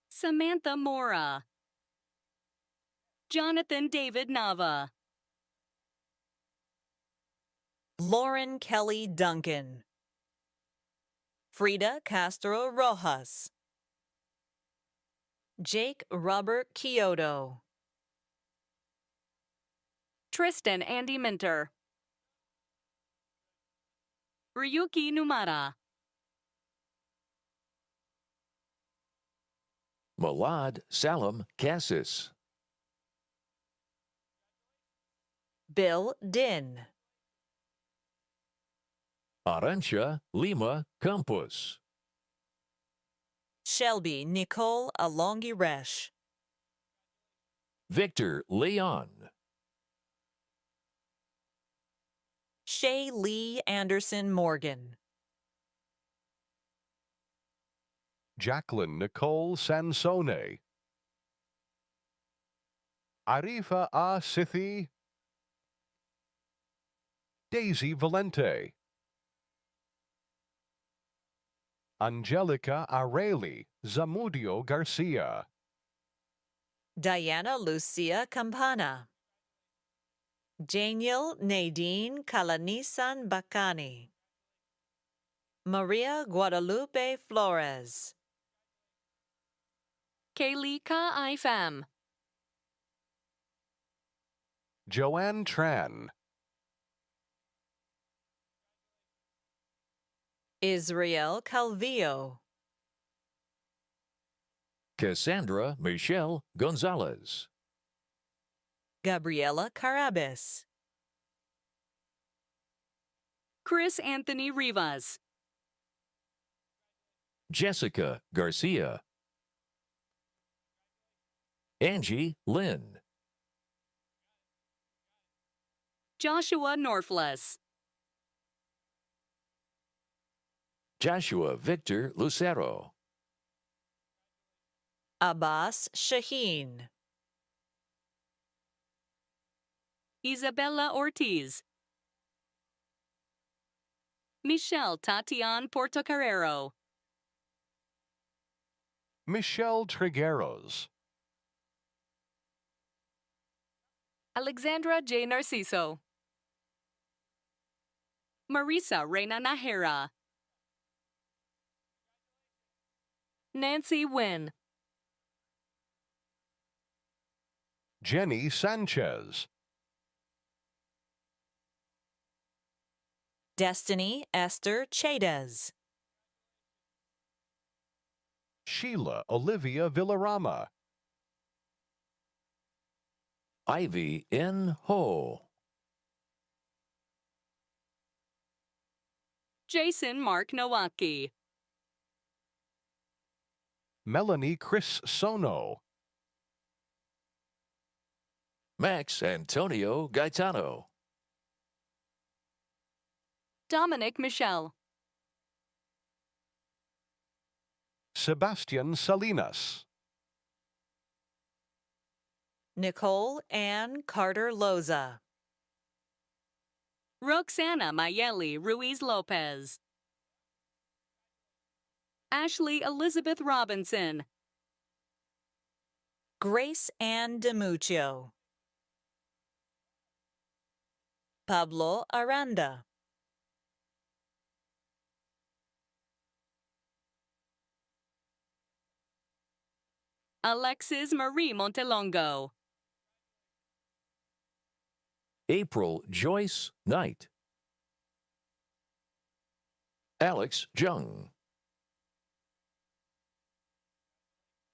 Speaker 2: Samantha Mora, Jonathan David Nava,
Speaker 12: Lauren Kelly Duncan, Frida Castro Rojas, Jake Robert Kyoto,
Speaker 2: Tristan Andy Minter, Ryuki Numara,
Speaker 11: Malad Salam Cassis,
Speaker 12: Bill Din,
Speaker 11: Arancha Lima Campos,
Speaker 12: Shelby Nicole Alongiresh,
Speaker 11: Victor Leon,
Speaker 12: Shay Lee Anderson Morgan,
Speaker 13: Jacqueline Nicole Sansone, Arifa A. Sithi, Daisy Valente, Angelica Areli Zamudio Garcia,
Speaker 12: Diana Lucia Campana, Daniel Nadine Calanisan Bacani. Maria Guadalupe Flores.
Speaker 2: Kaylee Ka Ifam.
Speaker 13: Joanne Tran.
Speaker 12: Israel Calvillo.
Speaker 11: Cassandra Michelle Gonzalez.
Speaker 12: Gabriela Carabas.
Speaker 2: Chris Anthony Rivas.
Speaker 11: Jessica Garcia. Angie Lynn.
Speaker 2: Joshua Norfless.
Speaker 11: Joshua Victor Lucero.
Speaker 12: Abbas Shaheen.
Speaker 2: Isabella Ortiz. Michelle Tatian Portocarrero.
Speaker 13: Michelle Trigueros.
Speaker 2: Alexandra J. Narciso. Marisa Reina Nahera. Nancy Wynn.
Speaker 13: Jenny Sanchez.
Speaker 12: Destiny Esther Chaydez.
Speaker 13: Sheila Olivia Villarama.
Speaker 11: Ivy N. Ho.
Speaker 2: Jason Mark Nowaki.
Speaker 13: Melanie Chris Sono.
Speaker 11: Max Antonio Gaetano.
Speaker 2: Dominic Michelle.
Speaker 13: Sebastian Salinas.
Speaker 12: Nicole Ann Carter Loza.
Speaker 2: Roxana Mayeli Ruiz Lopez. Ashley Elizabeth Robinson.
Speaker 12: Grace Ann DeMuccio. Pablo Aranda.
Speaker 2: Alexis Marie Montelongo.
Speaker 11: April Joyce Knight. Alex Jung.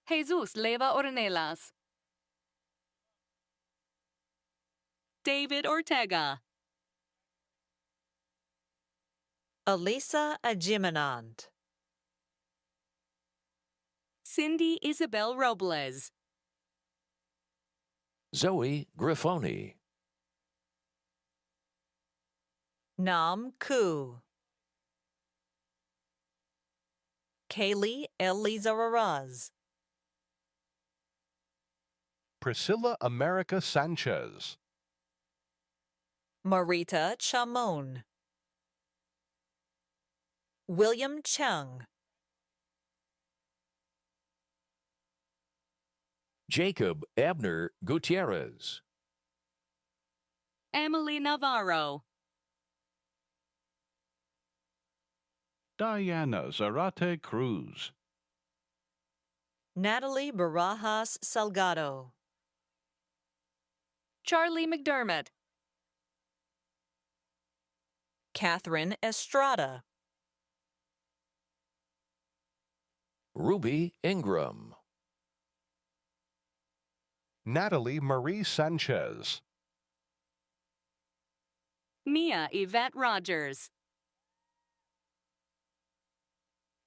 Speaker 2: Jesus Leva Ornelas. David Ortega.
Speaker 12: Elisa Ajimanand.
Speaker 2: Cindy Isabel Robles.
Speaker 11: Zoe Grifoni.
Speaker 12: Nam Ku. Kaylee Elizaraz.
Speaker 13: Priscilla America Sanchez.
Speaker 12: Marita Chamon. William Chung.
Speaker 11: Jacob Abner Gutierrez.
Speaker 2: Emily Navarro.
Speaker 15: Diana Zarate Cruz.
Speaker 12: Natalie Barajas Salgado.
Speaker 2: Charlie McDermott.
Speaker 12: Catherine Estrada.
Speaker 11: Ruby Ingram.
Speaker 13: Natalie Marie Sanchez.
Speaker 2: Mia Yvette Rogers.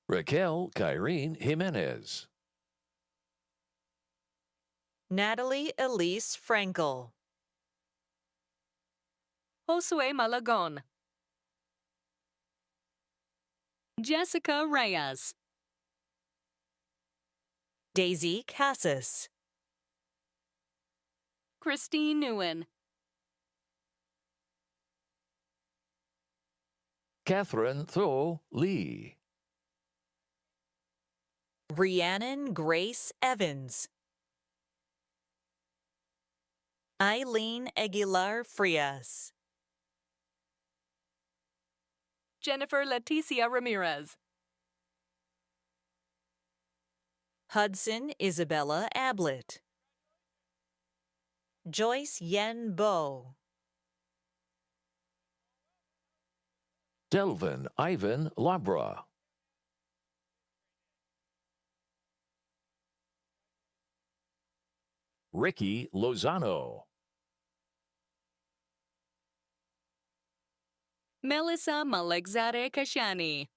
Speaker 11: Raquel Kyrene Jimenez.
Speaker 12: Natalie Elise Frankel.
Speaker 2: Josue Malagon. Jessica Reyes.
Speaker 12: Daisy Cassis.
Speaker 2: Christine Nguyen.
Speaker 11: Catherine Tho Lee.
Speaker 12: Rhiannon Grace Evans. Eileen Aguilar Frias.
Speaker 2: Jennifer Leticia Ramirez.
Speaker 12: Hudson Isabella Ablett. Joyce Yen Bo.
Speaker 11: Delvin Ivan Labra. Ricky Lozano.
Speaker 2: Melissa Malexare Kashani.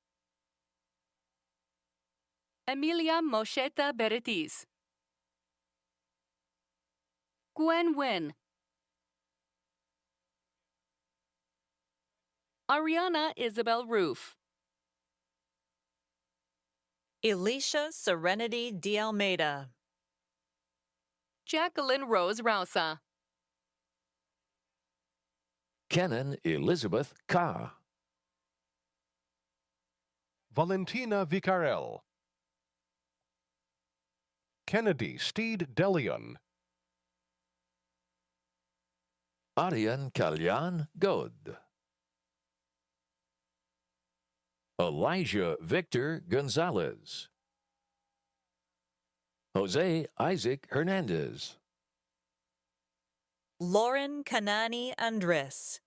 Speaker 2: Emilia Mosheta Beretis. Gwen Wynn. Ariana Isabel Roof.
Speaker 12: Elisha Serenity De Almeida.
Speaker 2: Jacqueline Rose Rausa.
Speaker 11: Kenan Elizabeth Ka.
Speaker 13: Valentina Vicarel. Kennedy Steed Delion.
Speaker 11: Arian Kalyan God. Elijah Victor Gonzalez. Jose Isaac Hernandez.
Speaker 12: Lauren Kanani Andres.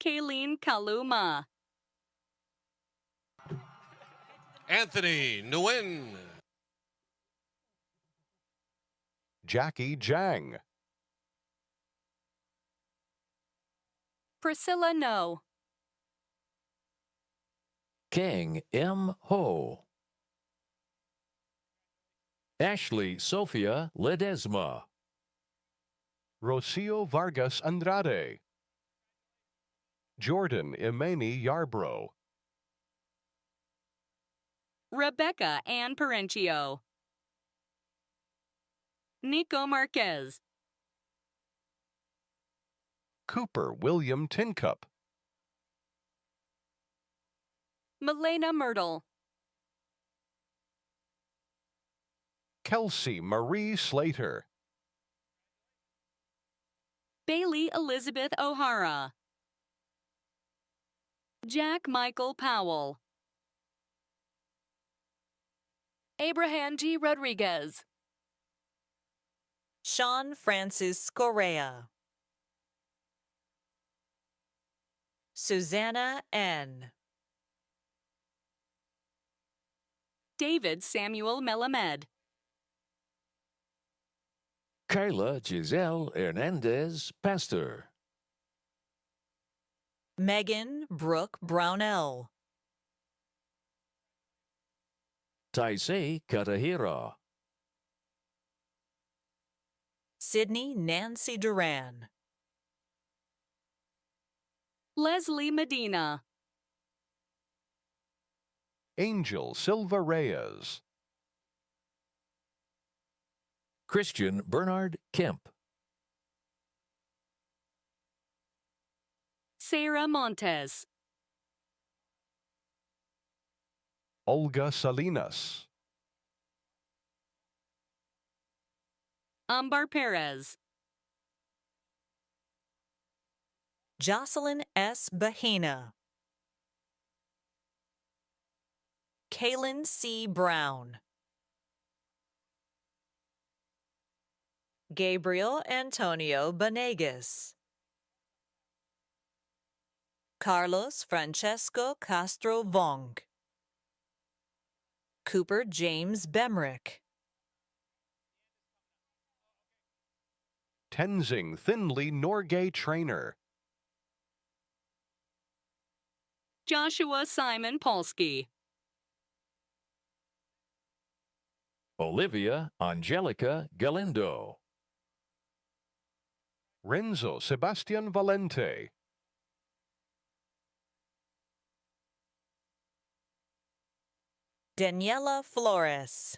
Speaker 2: Kayleen Kaluma.
Speaker 14: Anthony Nguyen.
Speaker 13: Jackie Jang.
Speaker 2: Priscilla No.
Speaker 11: Kang M. Ho. Ashley Sophia Ledesma.
Speaker 13: Rocio Vargas Andrade. Jordan Imani Yarbrough.
Speaker 2: Rebecca Ann Parencio. Nico Marquez.
Speaker 13: Cooper William Tincup.
Speaker 2: Milena Myrtle.
Speaker 13: Kelsey Marie Slater.
Speaker 2: Bailey Elizabeth O'Hara. Jack Michael Powell. Abraham G. Rodriguez.
Speaker 12: Sean Francis Correa. Susanna N.
Speaker 2: David Samuel Melamed.
Speaker 11: Carla Giselle Hernandez Pastor.
Speaker 12: Megan Brooke Brownell.
Speaker 11: Taisei Katahira.
Speaker 12: Sydney Nancy Duran.
Speaker 2: Leslie Medina.
Speaker 13: Angel Silva Reyes.
Speaker 11: Christian Bernard Kemp.
Speaker 2: Sarah Montes.
Speaker 13: Olga Salinas.
Speaker 2: Ambar Perez.
Speaker 12: Jocelyn S. Bahina. Kaylin C. Brown. Gabriel Antonio Banegas. Carlos Francesco Castro Vong. Cooper James Bemrick.
Speaker 13: Tenzing Thinley Norgay Trainer.
Speaker 2: Joshua Simon Polsky.
Speaker 11: Olivia Angelica Galindo.
Speaker 13: Renzo Sebastian Valente.
Speaker 12: Daniela Flores.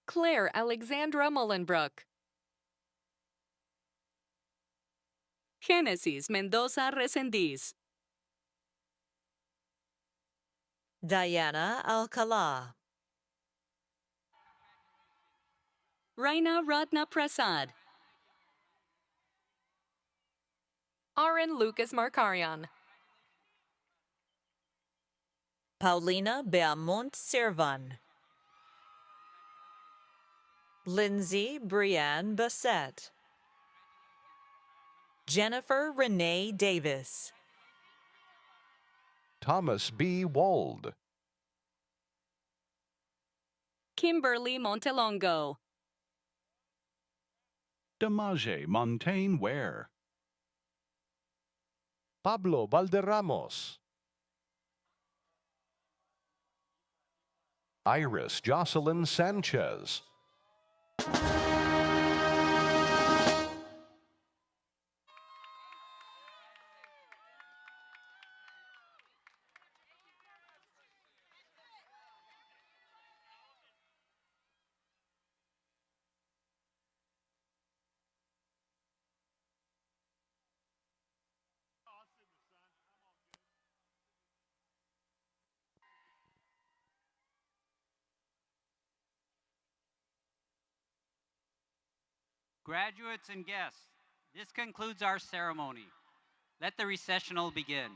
Speaker 2: Claire Alexandra Mullenbrook. Genesis Mendoza Resendiz.
Speaker 12: Diana Alcala.
Speaker 2: Raina Ratna Prasad. Aaron Lucas Markarian.
Speaker 12: Paulina Beamont Sirvan. Lindsay Brianne Bassett. Jennifer Renee Davis.
Speaker 13: Thomas B. Wald.
Speaker 2: Kimberly Montelongo.
Speaker 15: Damaje Montaigne Ware.
Speaker 13: Pablo Valderramos. Iris Jocelyn Sanchez.
Speaker 3: Graduates and guests, this concludes our ceremony. Let the recessional begin.